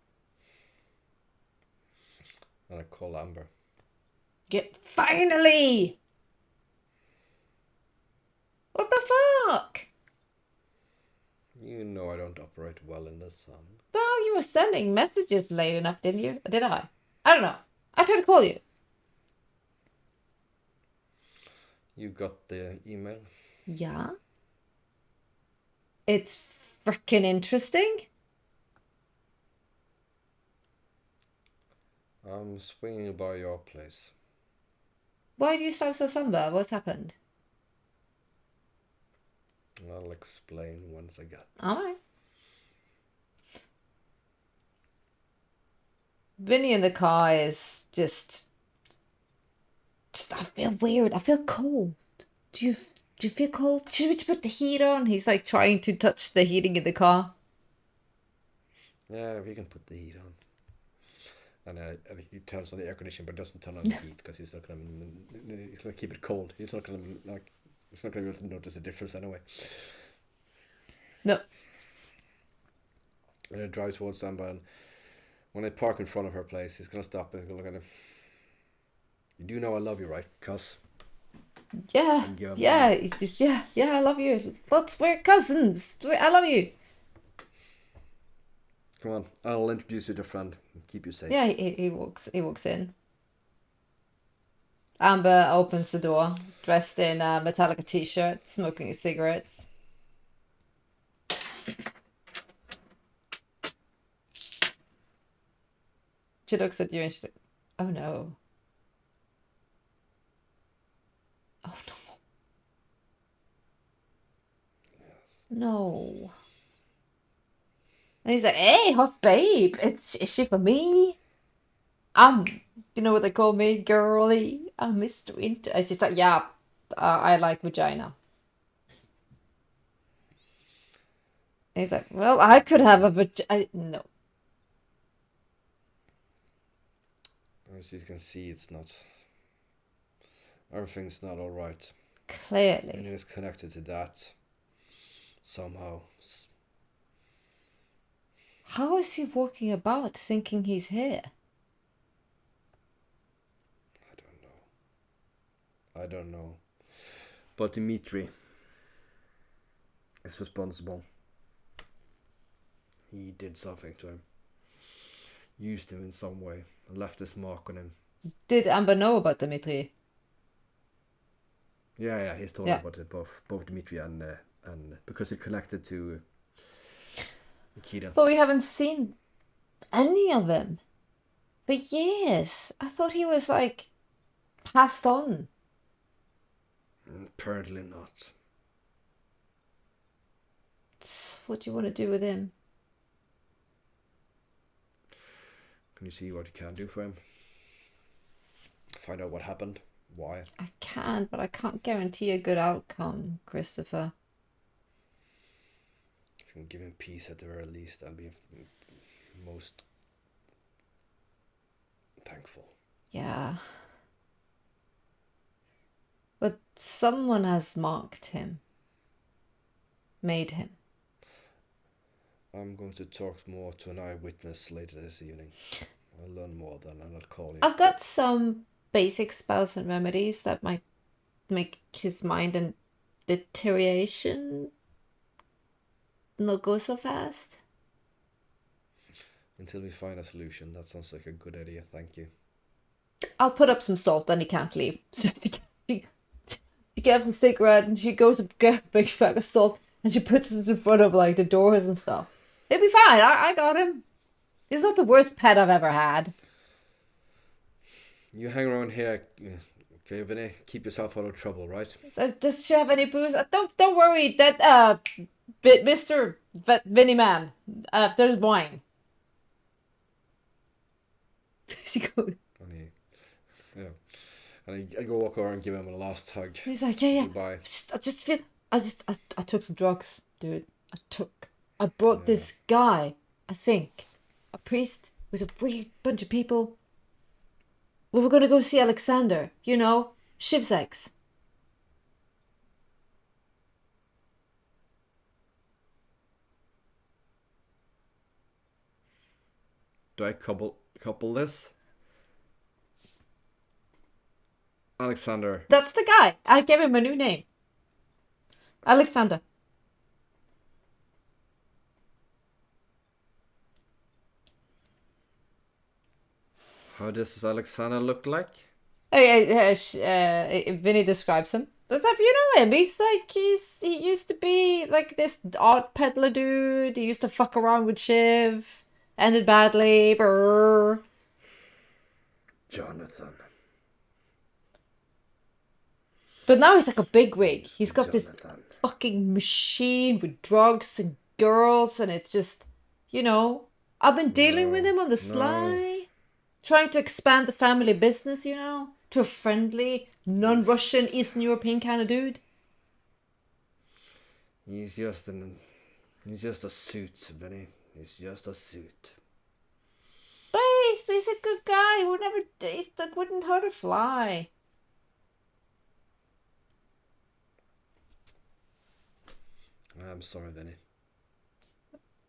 And I call Amber. Finally! What the fuck? You know I don't operate well in the sun. Well, you were sending messages late enough, didn't you? Or did I? I don't know. I tried to call you. You got the email? Yeah. It's frickin' interesting. I'm swinging by your place. Why do you sound so somber? What's happened? I'll explain once I get. Alright. Vinny in the car is just I feel weird. I feel cold. Do you feel cold? Should we put the heat on? He's like trying to touch the heating in the car. Yeah, we can put the heat on. And he turns on the air conditioner, but doesn't turn on the heat because he's gonna keep it cold. He's not gonna be able to notice the difference anyway. No. And I drive towards Samba, and when I park in front of her place, he's gonna stop and go look at him. You do know I love you, right? Cuz. Yeah. Yeah. I love you. We're cousins. I love you. Come on, I'll introduce you to a friend and keep you safe. Yeah, he walks in. Amber opens the door, dressed in a Metallica t-shirt, smoking cigarettes. She looks at you and she's like, oh no. Oh no. Yes. No. And he's like, hey, hot babe, is she for me? You know what they call me, girly? I'm Mr. Inter. And she's like, yeah, I like vagina. And he's like, well, I could have a vagina. No. As you can see, it's not. Everything's not alright. Clearly. And it's connected to that somehow. How is he walking about thinking he's here? I don't know. But Dimitri is responsible. He did something to him. Used him in some way. And left his mark on him. Did Amber know about Dimitri? Yeah, he's told about it, both Dimitri and because it connected to Nikita. But we haven't seen any of him for years. I thought he was like passed on. Apparently not. What do you want to do with him? Can you see what you can do for him? Find out what happened. Why? I can, but I can't guarantee a good outcome, Christopher. If you can give him peace at the very least, I'll be most thankful. Yeah. But someone has marked him. Made him. I'm going to talk more to an eyewitness later this evening. I'll learn more then and I'll call you. I've got some basic spells and remedies that might make his mind and deterioration not go so fast. Until we find a solution. That sounds like a good idea, thank you. I'll put up some salt, then he can't leave. So she gives a cigarette and she goes and gets a big bag of salt and she puts it in front of like the doors and stuff. He'll be fine. I got him. He's not the worst pet I've ever had. You hang around here, okay, Vinny? Keep yourself out of trouble, right? So does she have any booze? Don't worry. That Mr. Vinny Man. There's wine. She goes. And I go walk over and give him a last hug. He's like, yeah. Goodbye. I took some drugs, dude. I brought this guy, I think, a priest with a weird bunch of people. We were gonna go see Alexander, you know, Shiv's ex. Do I couple this? Alexander. That's the guy. I gave him a new name. Alexander. How does Alexander look like? Vinny describes him. But if you know him, he's like he used to be like this art peddler dude. He used to fuck around with Shiv. Ended badly. Brr. Jonathan. But now he's like a bigwig. He's got Jonathan. this fucking machine with drugs and girls, and it's just, you know, I've been dealing with him on the sly. trying to expand the family business, you know, to a friendly, non-Russian, Eastern European kind of dude. He's just a suit, Vinny. He's just a suit. But he's a good guy. He would never, wouldn't hurt a fly. I'm sorry, Vinny.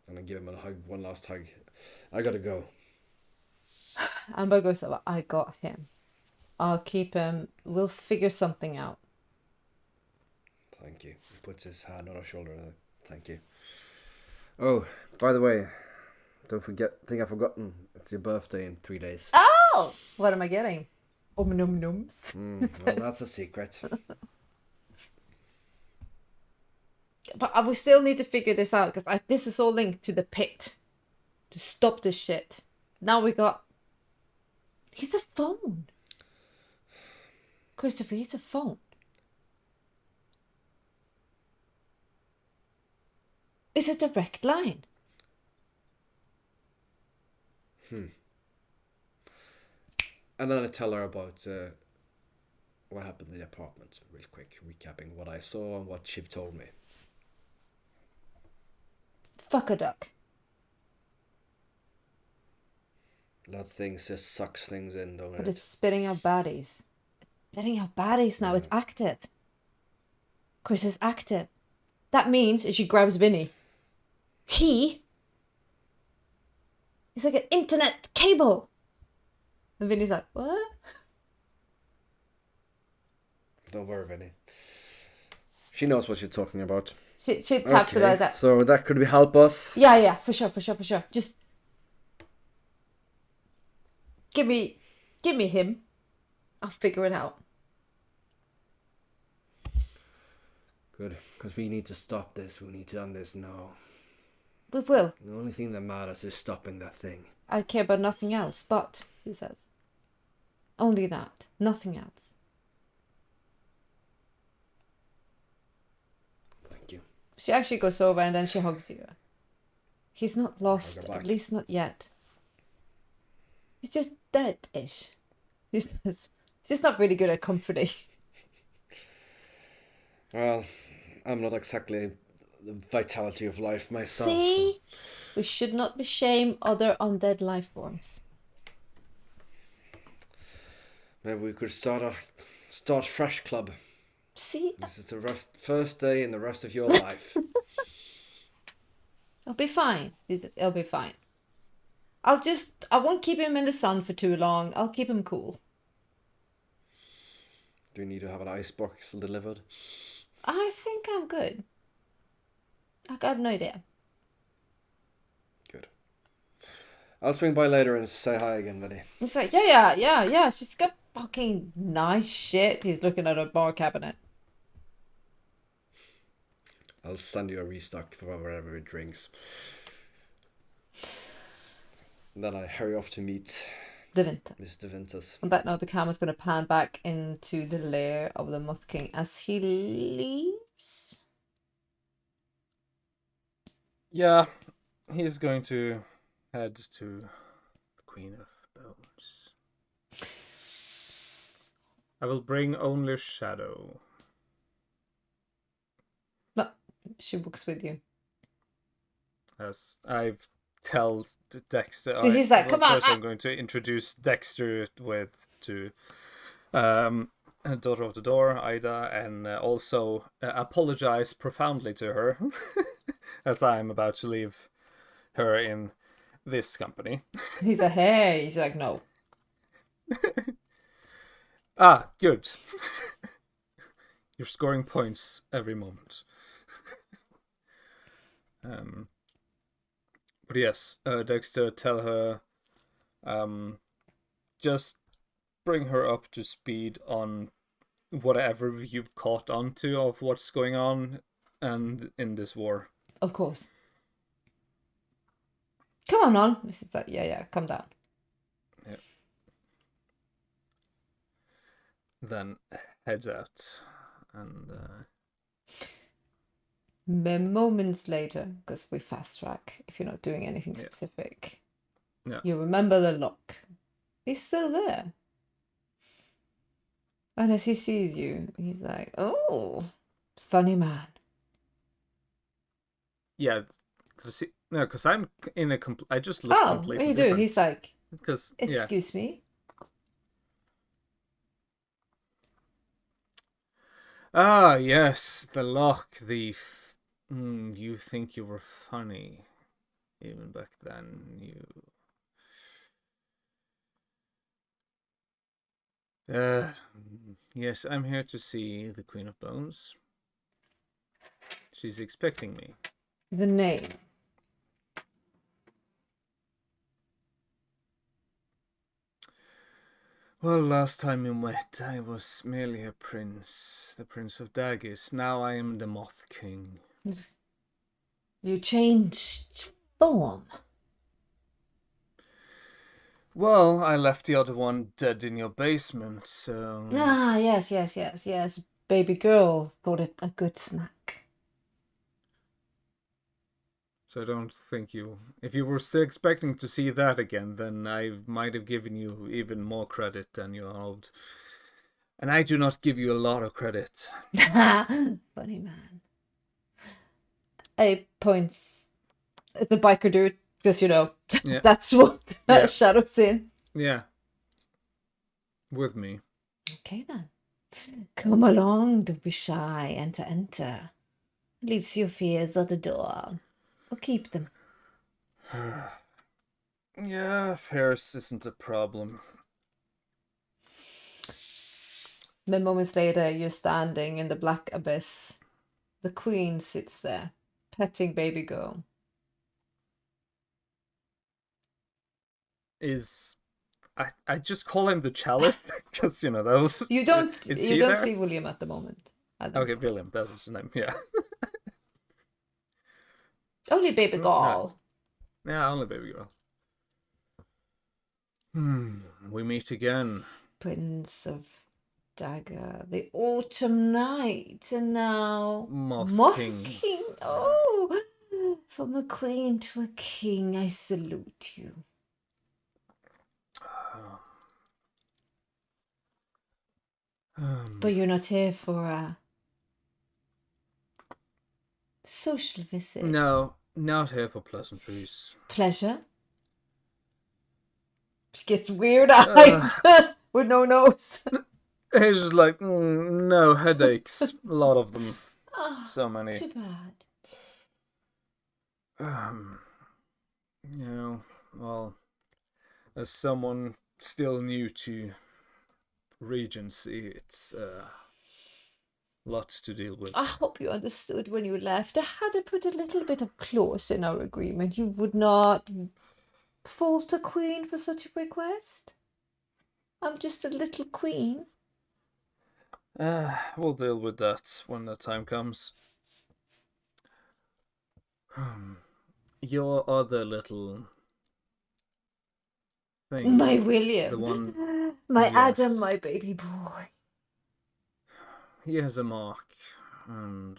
I'm gonna give him a hug, one last hug. I gotta go. Amber goes, oh, I got him. I'll keep him. We'll figure something out. Thank you. He puts his hand on her shoulder. Thank you. Oh, by the way, don't forget. I think I've forgotten. It's your birthday in 3 days. Oh! What am I getting? Nums. Well, that's a secret. But we still need to figure this out because this is all linked to the pit. To stop this shit. Now we got... He's a phone. Christopher, he's a phone. It's a direct line. And then I tell her about what happened in the apartment, real quick, recapping what I saw and what Shiv told me. Fuck a duck. That thing just sucks things in, don't But it? it's spitting out baddies. It's spitting out baddies now. It's active. Chris is active. That means, as she grabs Vinny, he's like an internet cable. And Vinny's like, what? Don't worry, Vinny. She knows what you're talking about. She taps about that. So that could help us. Yeah, for sure. Just give me him. I'll figure it out. Good, because we need to stop this. We need to end this now. We will. The only thing that matters is stopping that thing. I care about nothing else, but, she says. Only that. Nothing else. Thank you. She actually goes over and then she hugs you. He's not lost, I'll go back. at least not yet. He's just dead-ish. He's just not really good at comforting. Well, I'm not exactly the vitality of life myself. See? We should not shame other undead life forms. Maybe we could start fresh club. See? This is the first day in the rest of your life. It'll be fine. It'll be fine. I won't keep him in the sun for too long. I'll keep him cool. Do you need to have an icebox delivered? I think I'm good. I got no idea. Good. I'll swing by later and say hi again, Vinny. He's like, yeah. She's got fucking nice shit. He's looking at a bar cabinet. I'll send you a restock for whatever it drinks. And then I hurry off to meet Devinter. Mr. Vintas. On that note, the camera's going to pan back into the lair of the Moth King as he leaves. Yeah, he's going to head to the Queen of Bones. I will bring only Shadow. But she books with you. As I tell Dexter, He's like, come on. first I'm going to introduce Dexter to Daughter of the Door, Ida, and also apologize profoundly to her as I'm about to leave her in this company. He's like, hey. He's like, no. Good. You're scoring points every moment. But yes, Dexter, tell her, just bring her up to speed on whatever you've caught onto of what's going on and in this war. Of course. Come on. Mrs. Like, yeah, calm down. Yeah. Then heads out and Moments later, because we fast track if you're not doing anything Yeah. specific. Yeah. You remember the lock. He's still there. And as he sees you, he's like, "Oh, funny man." Yeah, because I'm in a I just look Oh, completely you do. different. He's like, Because "Excuse me." Ah, yes, the lock thief. You think you were funny, even back then. Yes, I'm here to see the Queen of Bones. She's expecting me. The name. Well, last time we met, I was merely a prince, the Prince of Daggers. Now I am the Moth King. You changed form. Well, I left the other one dead in your basement, so... Ah, yes. Baby girl thought it a good snack. So I don't think you... If you were still expecting to see that again, then I might have given you even more credit than you owed. And I do not give you a lot of credit. Funny man. A points at the biker dude, because Yeah. that's what Yeah. Shadow's in. Yeah. With me. Okay then. Come along, don't be shy. Enter. Leaves your fears at the door. Or keep them. Yeah, Ferris isn't a problem. Then moments later, you're standing in the black abyss. The queen sits there, petting baby girl. I just call him the Chalice because that was. You don't Is you he don't there? see William at the moment. Okay, William, that was his name. Yeah. Only baby No. girl. Yeah, only baby girl. We meet again. Prince of Dagger, the autumn night, and now Moth King. Oh, from a queen to a king, I salute you. But you're not here for a social visit. No, not here for pleasantries. Pleasure? She gets weird-eyed with no nose. He's just like, no, headaches. A lot of them. Oh, So many. too bad. Well, as someone still new to Regency, it's lots to deal with. I hope you understood when you left. I had to put a little bit of clause in our agreement. You would not fault a queen for such a request. I'm just a little queen. We'll deal with that when the time comes. Your other little thing. My William. The one. My Yes. Adam, my baby boy. He has a mark, and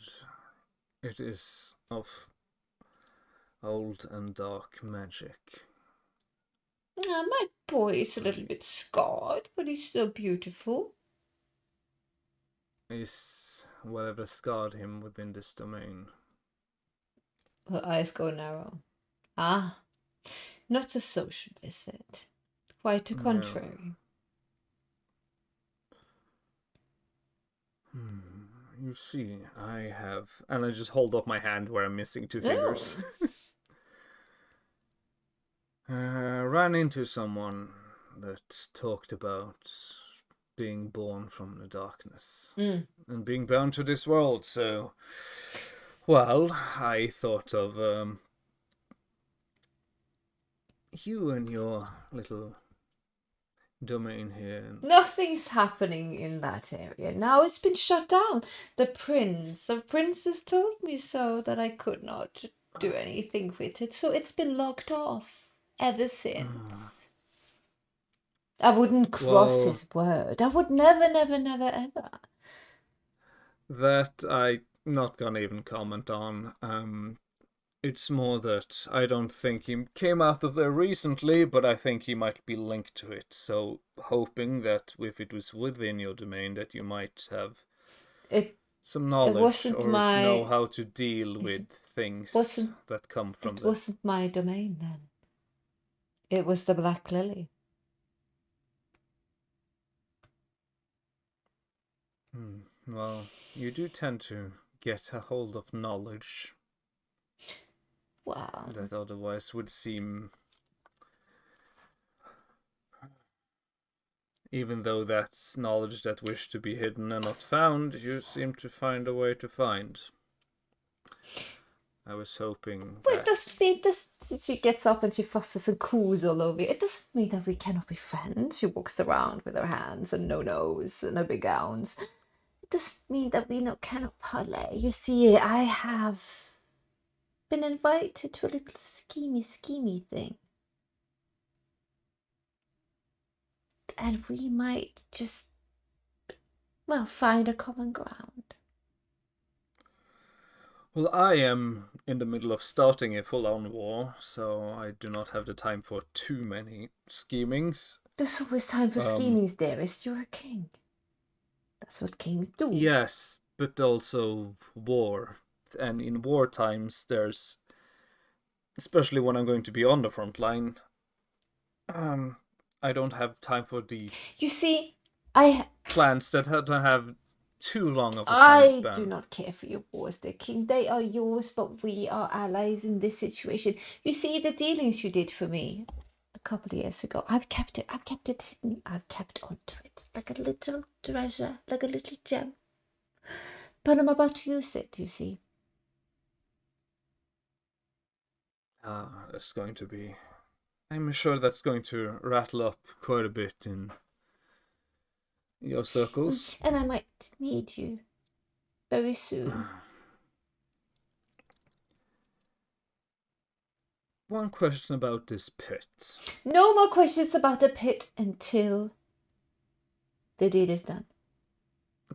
it is of old and dark magic. My boy is a little bit scarred, but he's still beautiful. Is whatever scarred him within this domain. Her eyes go narrow. Ah, not a social visit. Quite the No. contrary. You see, I have... And I just hold up my hand where I'm missing two fingers. Ran into someone that talked about being born from the darkness and being bound to this world, so... Well, I thought of you and your little domain here. Nothing's happening in that area. Now it's been shut down. The Prince of Princes told me so, that I could not do anything with it. So it's been locked off ever since. I wouldn't cross his word. I would never, ever. That I'm not gonna even comment on. It's more that I don't think he came out of there recently, but I think he might be linked to it. So hoping that if it was within your domain, that you might have It some knowledge wasn't or know how to deal with things that come from it wasn't my domain then. It was the Black Lily. Well, you do tend to get a hold of knowledge Wow. that otherwise would seem, even though that's knowledge that wished to be hidden and not found, you seem to find a way to find. I was hoping Well, that... it doesn't mean this. She gets up and she fusses and coos all over you. It doesn't mean that we cannot be friends. She walks around with her hands and no nose and her big gowns. It doesn't mean that we cannot parlay. You see, I have been invited to a little schemy thing. And we might just, well, find a common ground. Well, I am in the middle of starting a full-on war, so I do not have the time for too many schemings. There's always time for schemings, dearest. You're a king. That's what kings do. Yes, but also war. And in war times, there's... especially when I'm going to be on the front line, I don't have time for the... You see, plans that don't have too long of a time span. I do not care for your wars, dear king. They are yours, but we are allies in this situation. You see, the dealings you did for me a couple of years ago, I've kept it hidden. I've kept onto it like a little treasure, like a little gem. But I'm about to use it, you see. That's going to be... I'm sure that's going to rattle up quite a bit in your circles. And I might need you very soon. One question about this pit. No more questions about the pit until the deed is done.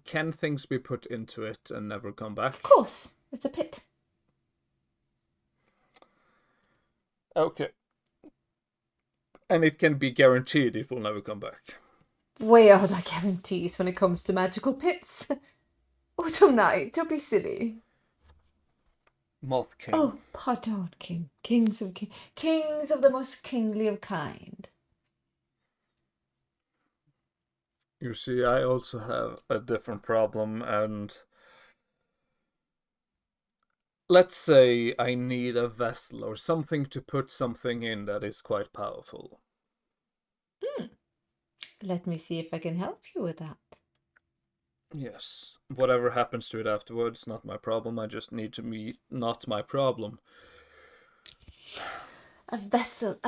Can things be put into it and never come back? Of course, it's a pit. Okay. And it can be guaranteed it will never come back. Where are the guarantees when it comes to magical pits? Autumn night, don't be silly. Moth King. Oh, pardon, king. Kings of the most kingly of kind. You see, I also have a different problem, and let's say I need a vessel or something to put something in that is quite powerful. Let me see if I can help you with that. Yes. Whatever happens to it afterwards, not my problem. I just need to meet not my problem. A vessel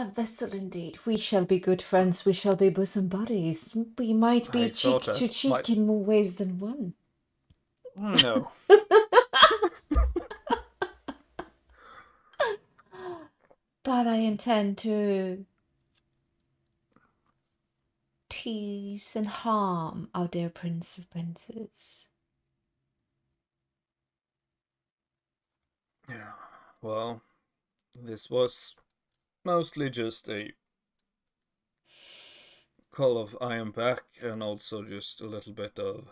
indeed. We shall be good friends. We shall be bosom buddies. We might be cheek to cheek in more ways than one. No. But I intend to tease and harm our dear Prince of Princes. Yeah. Well, this was mostly just a call of I am back, and also just a little bit of...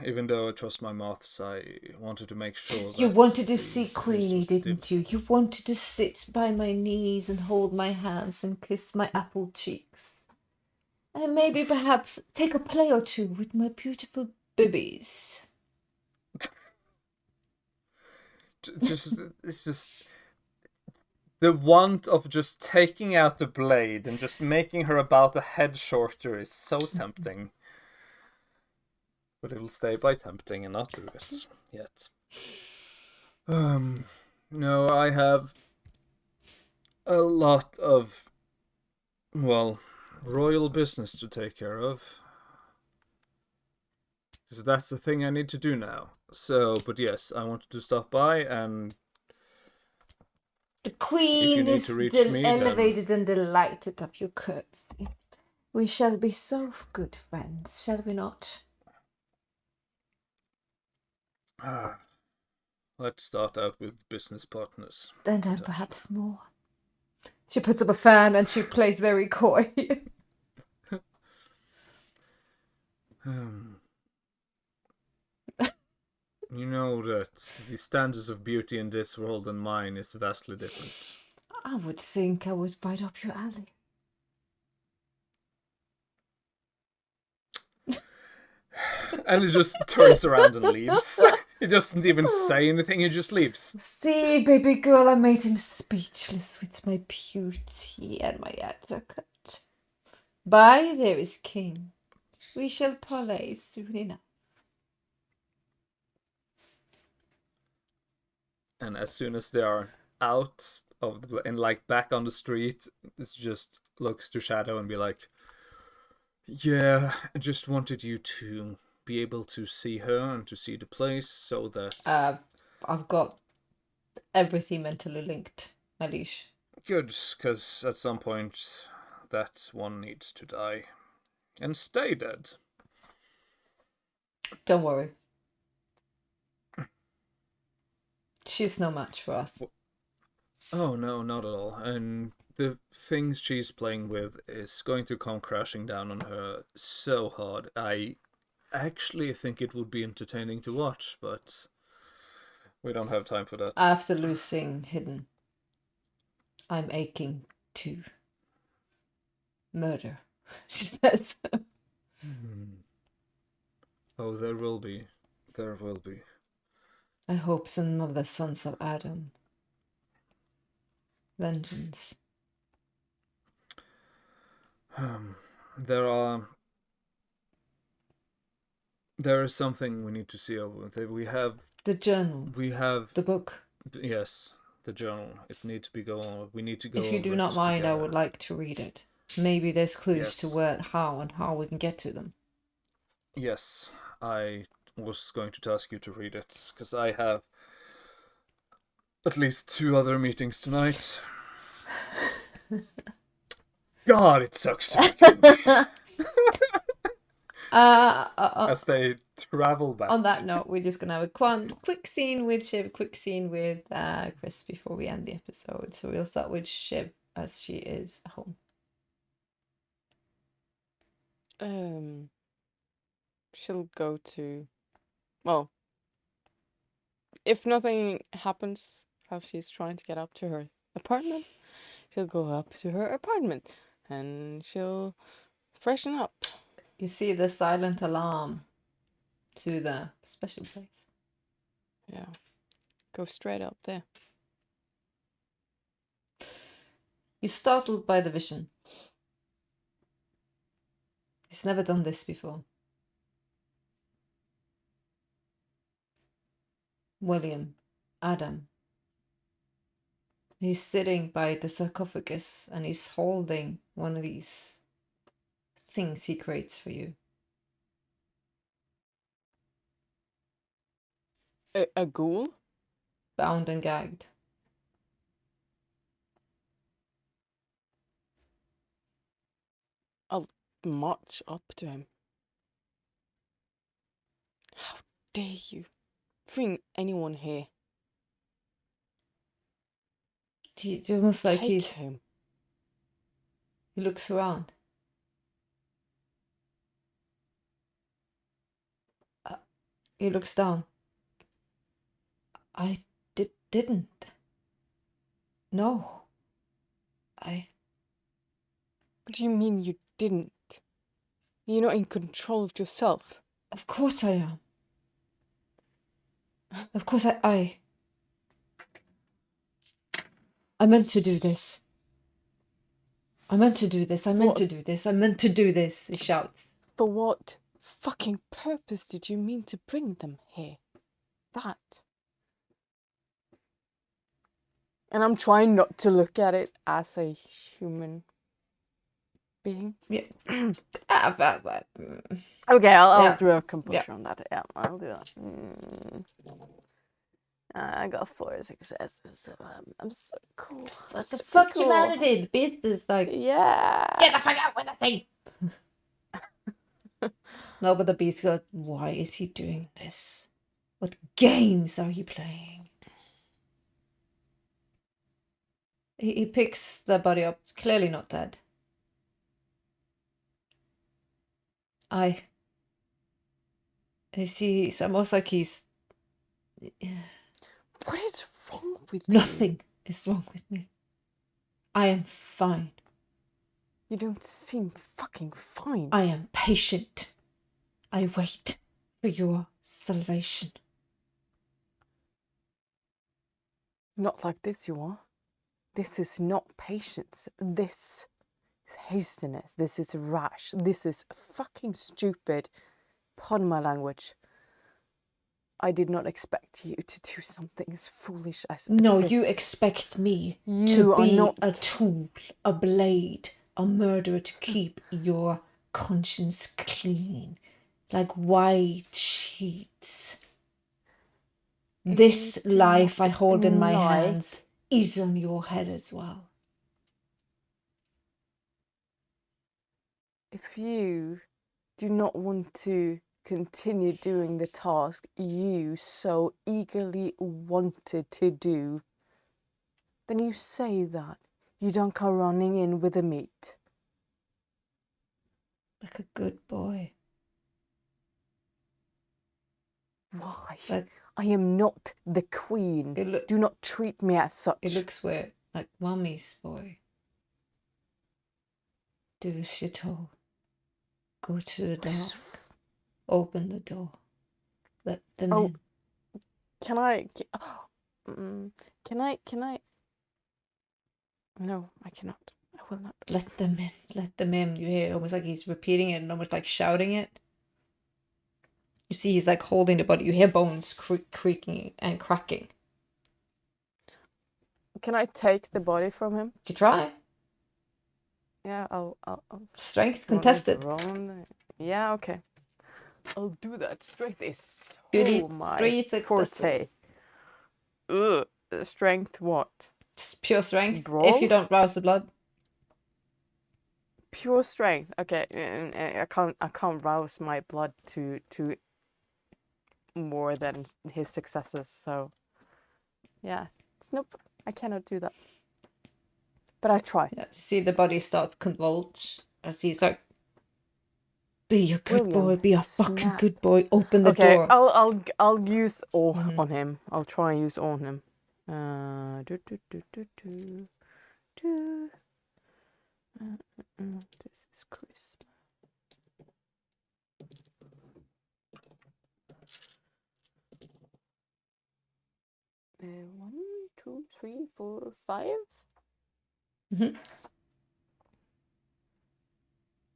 even though I trust my moths, I wanted to make sure that... You wanted to see Queenie, didn't you? You wanted to sit by my knees and hold my hands and kiss my apple cheeks. And maybe perhaps take a play or two with my beautiful bibbies. It's just... the want of just taking out the blade and just making her about a head shorter is so tempting. But it'll stay by tempting and not do it yet. No, I have a lot of, well, royal business to take care of. Because that's the thing I need to do now. So, but yes, I wanted to stop by, and the Queen is elevated and delighted of your courtesy. We shall be so good friends, shall we not? Let's start out with business partners. And then perhaps more. She puts up a fan and she plays very coy. You know that the standards of beauty in this world and mine is vastly different. I would think I was right up your alley. And he just turns around and leaves. He doesn't even say anything, he just leaves. See, baby girl, I made him speechless with my beauty and my undercut. By there is king. We shall parley soon enough. And as soon as they are out of the and like back on the street, it just looks to Shadow and be like, yeah, I just wanted you to be able to see her and to see the place so that I've got everything mentally linked, my liege. good, because at some point that one needs to die and stay dead. Don't worry. She's no match for us. Oh no, not at all. And the things she's playing with is going to come crashing down on her so hard. I actually think it would be entertaining to watch, but we don't have time for that. After losing Hidden, I'm aching to murder, she says. Oh, there will be. There will be. I hope some of the sons of Adam. Vengeance. There is something we need to see over. We have The journal. We have The book. Yes, the journal. It needs to be going. We need to go. If you do not mind, I would like to read it. Maybe there's clues to where, how we can get to them. Yes, I was going to ask you to read it because I have at least 2 other meetings tonight. God, it sucks to be king. As they travel back. On that note, we're just gonna have a quick scene with Shiv, quick scene with Chris before we end the episode. So we'll start with Shiv as she is home. She'll go to, well, if nothing happens as she's trying to get up to her apartment, she'll go up to her apartment and she'll freshen up. You see the silent alarm to the special place. Yeah. Go straight up there. You're startled by the vision. He's never done this before. William, Adam. He's sitting by the sarcophagus and he's holding one of these things he creates for you. A ghoul? Bound and gagged. I'll march up to him. How dare you bring anyone here? It's almost like Take him. He looks around. He looks down. I didn't. No. What do you mean you didn't? You're not in control of yourself. Of course I am. Of course I meant to do this. I meant to do this. I meant to do this. I meant to do this, he shouts. For what fucking purpose did you mean to bring them here? That. And I'm trying not to look at it as a human being. Yeah. Okay, I'll Yeah. do a composure Yeah. on that. Yeah, I'll do that. I got 4 successes, so I'm so cool. What the fuck humanity? The beast is like, Yeah. get the fuck out with that thing! No, but the beast goes, why is he doing this? What games are you playing? He picks the body up. It's clearly not dead. I see. It's almost like he's. What is wrong with you? Nothing is wrong with me. I am fine. You don't seem fucking fine. I am patient. I wait for your salvation. Not like this, you are. This is not patience. This is hastiness. This is rash. This is fucking stupid. Pardon my language. I did not expect you to do something as foolish as No, this. you expect me You to are be not a tool, a blade, a murderer to keep your conscience clean, like white sheets. This You do life I not hold in my like- hands is on your head as well. If you do not want to continue doing the task you so eagerly wanted to do, then you say that. You don't go running in with the meat. Like a good boy. Why? Like, I am not the queen. Do not treat me as such. it looks weird. Like mommy's boy. Do as you're told. Go to the door. Open the door. Let them in. Can I? Can I? No, I cannot. I will not. Let them in. Let them in. You hear almost like he's repeating it and almost like shouting it. You see he's like holding the body. You hear bones creaking and cracking. Can I take the body from him? You try. Yeah, I'll Strength contested. Yeah, okay. I'll do that. Strength is Beauty, my 3 successes. forte. Ugh. Strength what? Just pure strength. Brawl? If you don't rouse the blood. Pure strength. Okay, I can't rouse my blood to more than his successes. So yeah, nope. I cannot do that. But I try. Yeah, you see the body starts convulge. I see it's like, be a good William, boy. Be a fucking snap. good boy. Open the Okay, door. I'll use awe on him. I'll try and use awe on him. This is crisp. One, two, three, four, 5.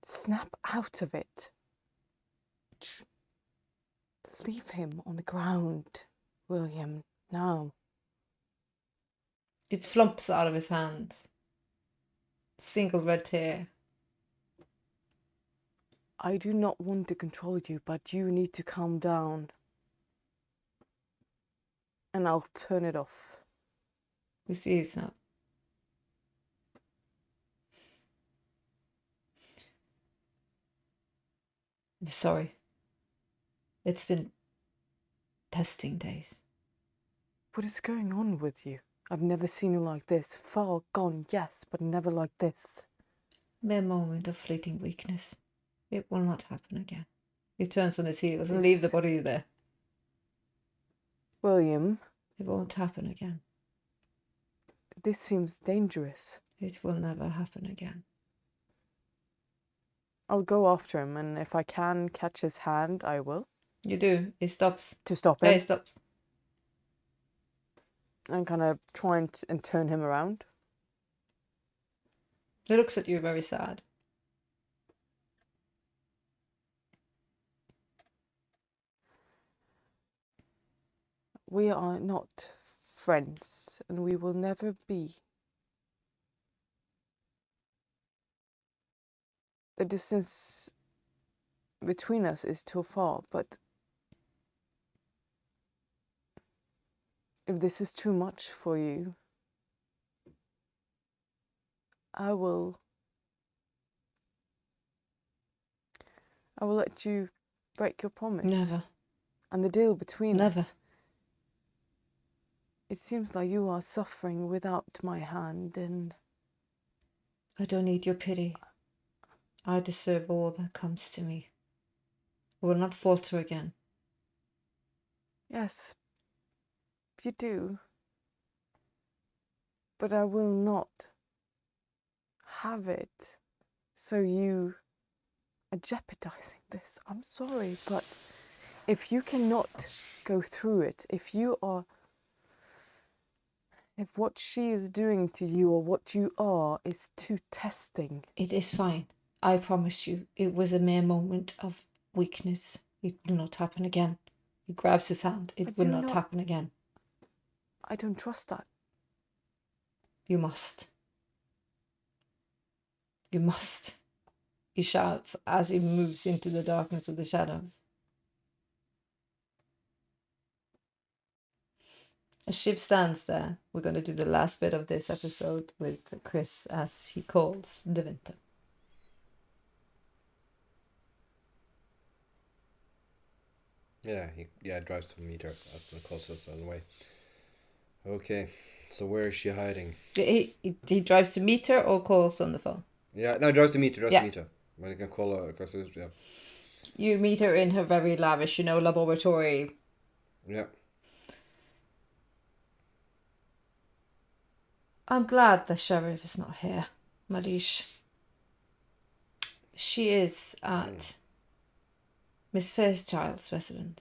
Snap out of it. Leave him on the ground, William, now. It flumps out of his hand. Single red tear. I do not want to control you, but you need to calm down. And I'll turn it off. You see it's not. I'm sorry. It's been testing days. What is going on with you? I've never seen you like this. Far gone, yes, but never like this. Mere moment of fleeting weakness. It will not happen again. He turns on his heels and leaves the body there. William. It won't happen again. This seems dangerous. It will never happen again. I'll go after him, and if I can catch his hand, I will. You do. He stops. To stop him? Yeah, he stops. And kind of trying to turn him around. He looks at you very sad. We are not friends, and we will never be. The distance between us is too far, but if this is too much for you, I will let you break your promise. Never. And the deal between us It seems like you are suffering without my hand, and I don't need your pity. I deserve all that comes to me. I will not falter again. yes, you do. But I will not have it. So you are jeopardizing this. I'm sorry, but if you cannot go through it, if what she is doing to you or what you are is too testing. It is fine. I promise you, it was a mere moment of weakness. It will not happen again. He grabs his hand. It will not happen again. I don't trust that. You must. You must. He shouts as he moves into the darkness of the shadows. As Shiv stands there, we're going to do the last bit of this episode with Chris as he calls the winter. Yeah, he drives to meet her at the closest on the way. Okay, so where is she hiding? He drives to meet her or calls on the phone? Yeah, no, drives to meet her. Yeah. To meet her. When he can call her, because yeah. You meet her in her very lavish, laboratory. Yeah. I'm glad the sheriff is not here, Malish. She is at Miss Fairchild's residence.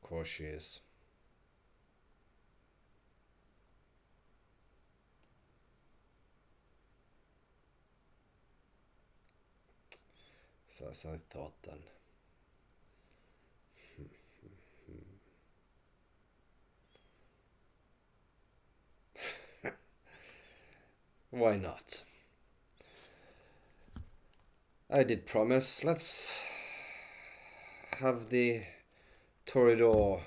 Of course she is. So as I thought then. Why not? I did promise. Let's have the Toreador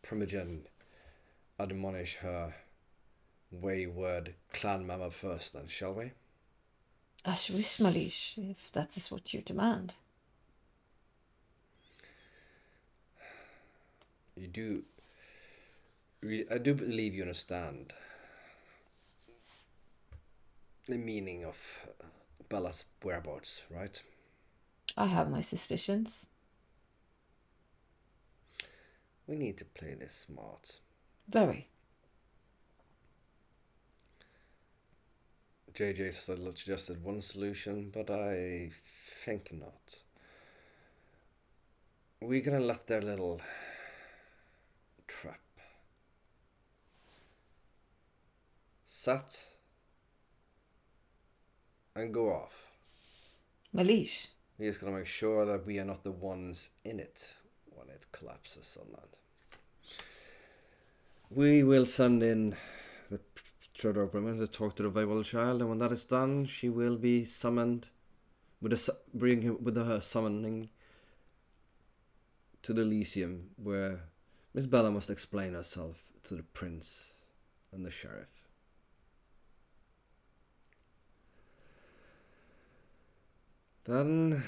Primogen admonish her wayward clan member first then, shall we? As you wish, Malish, if that is what you demand. You do... I do believe you understand the meaning of Bella's whereabouts, right? I have my suspicions. We need to play this smart. Very. JJ suggested one solution, but I think not. We're gonna let their little trap set and go off. Malish. We're just gonna make sure that we are not the ones in it when it collapses on land. We will send in the Treasure Women to talk to the Vampire Child, and when that is done, she will be summoned with her summoning to the Elysium, where Miss Bella must explain herself to the prince and the sheriff. Then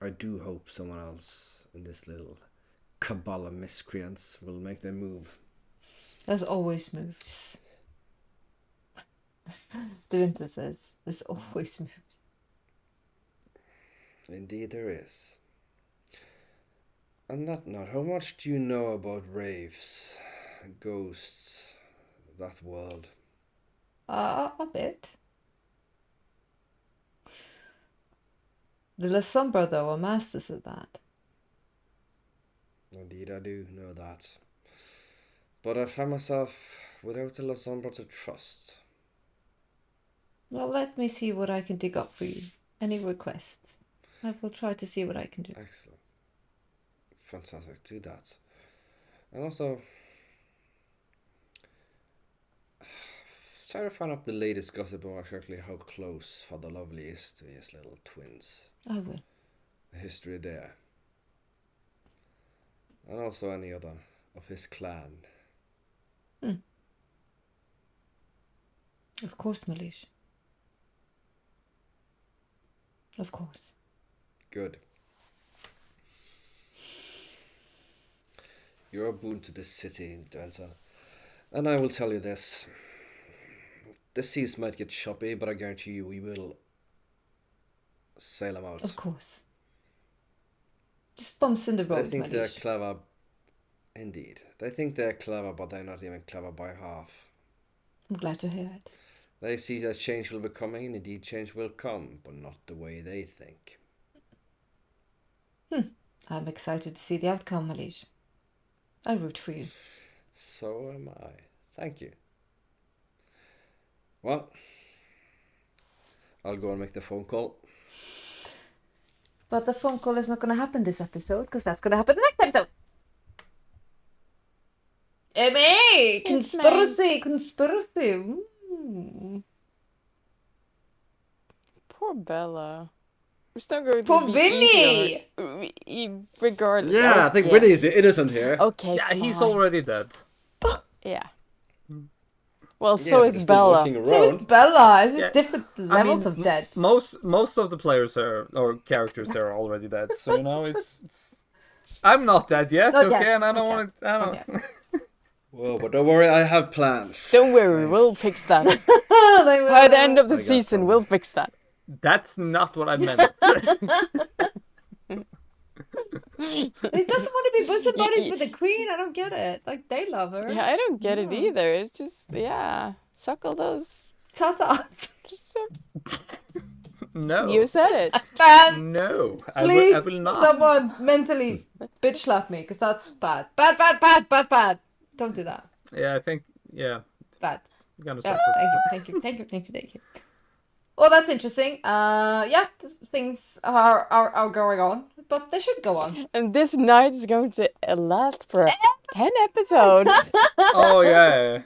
I do hope someone else in this little cabal of miscreants will make their move. There's always moves. The winter says, there's always moves. Indeed there is. On that note, how much do you know about wraiths, ghosts, that world? A bit. The La Sombra, though, are masters of that. Indeed I do know that. But I find myself without the La Sombra to trust. Well, let me see what I can dig up for you. Any requests? I will try to see what I can do. Excellent. Fantastic, do that. And also, try to find out the latest gossip about exactly how close Father Lovely is to his little twins. I will. The history there. And also any other of his clan. Of course, Malish. Of course. Good. You're a boon to this city, Delta. And I will tell you this. The seas might get choppy, but I guarantee you we will sail them out. Of course. Just bumps in the road, They think my they're liege. clever. Indeed. They think they're clever, but they're not even clever by half. I'm glad to hear it. They see that change will be coming, and indeed change will come, but not the way they think. I'm excited to see the outcome, my liege. I root for you. So am I. Thank you. Well, I'll go and make the phone call. But the phone call is not going to happen this episode, because that's going to happen the next episode. Amy! Conspiracy! Poor Bella. It's not going to Poor be Vinny! easy on her, regardless. Yeah, I think Winnie is innocent here. Okay, Yeah, he's fine. already dead. Yeah. Well, Yeah, so but is they're still Bella. walking So is around. Bella. It's Yeah. different levels of dead. Most of the players are or characters there are already dead. So it's I'm not dead yet, Not okay, yet, and I not don't yet, want to. I not don't. Whoa, but don't worry, I have plans. Don't worry, we'll fix that. They will. By the end of the I got season, some. we'll fix that. That's not what I meant. He doesn't want to be bosom buddies with the queen. I don't get it. Like, they love her. Yeah, I don't get it either. It's just, yeah, suckle those. Ta-ta. No. You said it. Man, No, I please, will not. someone mentally bitch slap me, because that's bad. Bad. Don't do that. Yeah, I think. Yeah, It's bad. you're gonna Yeah, suffer. thank you. Well, that's interesting. Yeah, things are going on, but they should go on. And this night is going to last for 10 episodes. Oh yeah.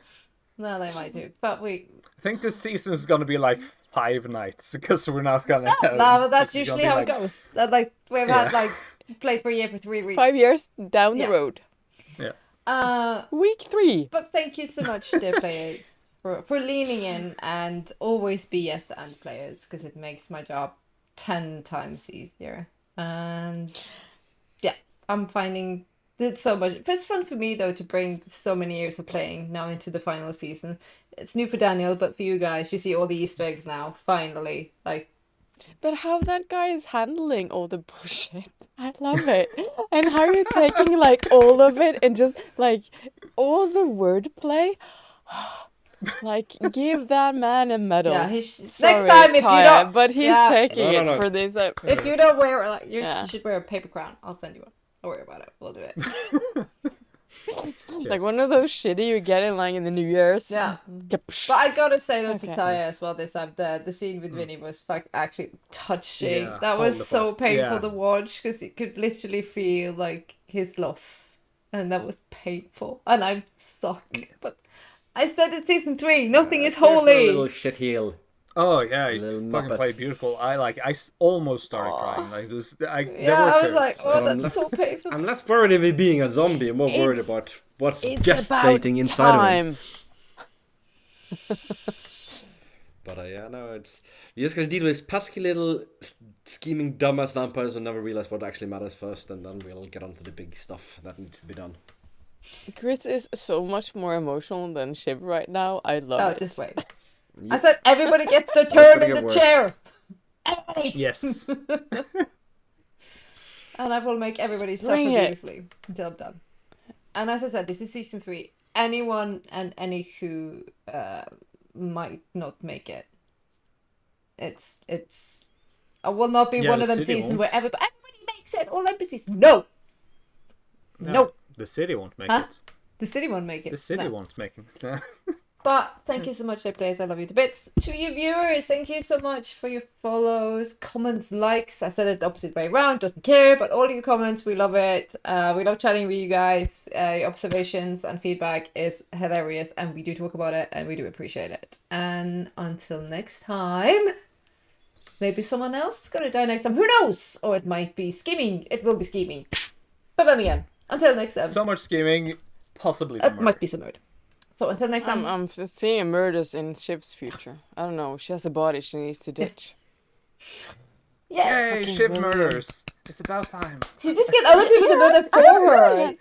No, they might do, but we. I think this season is gonna be like 5 nights because we're not gonna. No, but that's it's gonna usually be how like- it goes. That, like, we've had Yeah. like play for a year for 3 weeks. 5 years down Yeah. the road. Week 3. But thank you so much, dear players, for leaning in and always be yes and players, because it makes my job 10 times easier. And yeah, I'm finding it so much. It's fun for me though to bring so many years of playing now into the final season. It's new for Daniel, but for you guys, you see all the Easter eggs now. Finally, like. But how that guy is handling all the bullshit. I love it. And how you're taking like all of it and just like all the wordplay. Like give that man a medal. Yeah, Sorry, next time if Taya, you don't, but he's yeah, taking No, it no. for this. if you don't wear like you Yeah. should wear a paper crown. I'll send you one. Don't worry about it. We'll do it. Like one of those shitty you get in like in the New Year's. Yeah. Kapsh. But I gotta say though to Okay. Taya as well this time, the scene with Vinny was actually touching. Yeah, That was hold the so phone. painful Yeah. to watch, because you could literally feel like his loss, and that was painful. And I'm sorry, but I said it's season 3. Nothing is Little holy. shit heel. Oh yeah, Little he fucking Muppet. played beautiful. I almost started crying. Like it was, there Yeah, were I was tears. like, oh, But that's so painful. I'm less worried of me being a zombie. I'm more worried It's- about what's It's gestating about inside of him. time. But yeah, no, it's you just gotta deal with pesky little scheming dumbass vampires who never realize what actually matters first, and then we'll get on to the big stuff that needs to be done. Chris is so much more emotional than Shiv right now. I love Oh, it. just wait. I said everybody gets their It's turn gonna in get the worse. chair. Everybody. Yes. And I will make everybody suffer Bring it. beautifully until I'm done. And as I said, this is season 3. Anyone and any who might not make it. It's. I will not be Yeah, one the of them city seasons won't. where everybody makes it all episodes. No, no, The city won't make Huh? it. the city won't make it. The city No. won't make it. But thank you so much, dear players. I love you to bits. To you viewers, thank you so much for your follows, comments, likes. I said it the opposite way around, doesn't care, but all your comments, we love it. We love chatting with you guys. Your observations and feedback is hilarious, and we do talk about it, and we do appreciate it. And until next time, maybe someone else is going to die next time. Who knows? Or it might be scheming. It will be scheming. But then again, until next time, So much scheming, possibly it some murder. might be some murder. So until next time. I'm seeing murders in Shiv's future. I don't know. She has a body she needs to ditch. Yeah. Yay, Fucking Shiv brilliant. murders. It's about time. She just get other people to murder for her.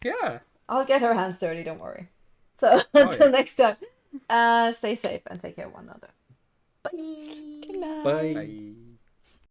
Yeah. I'll get her hands dirty, don't worry. So Oh, until yeah. next time, stay safe and take care of one another. Bye. Good night. Bye. Bye.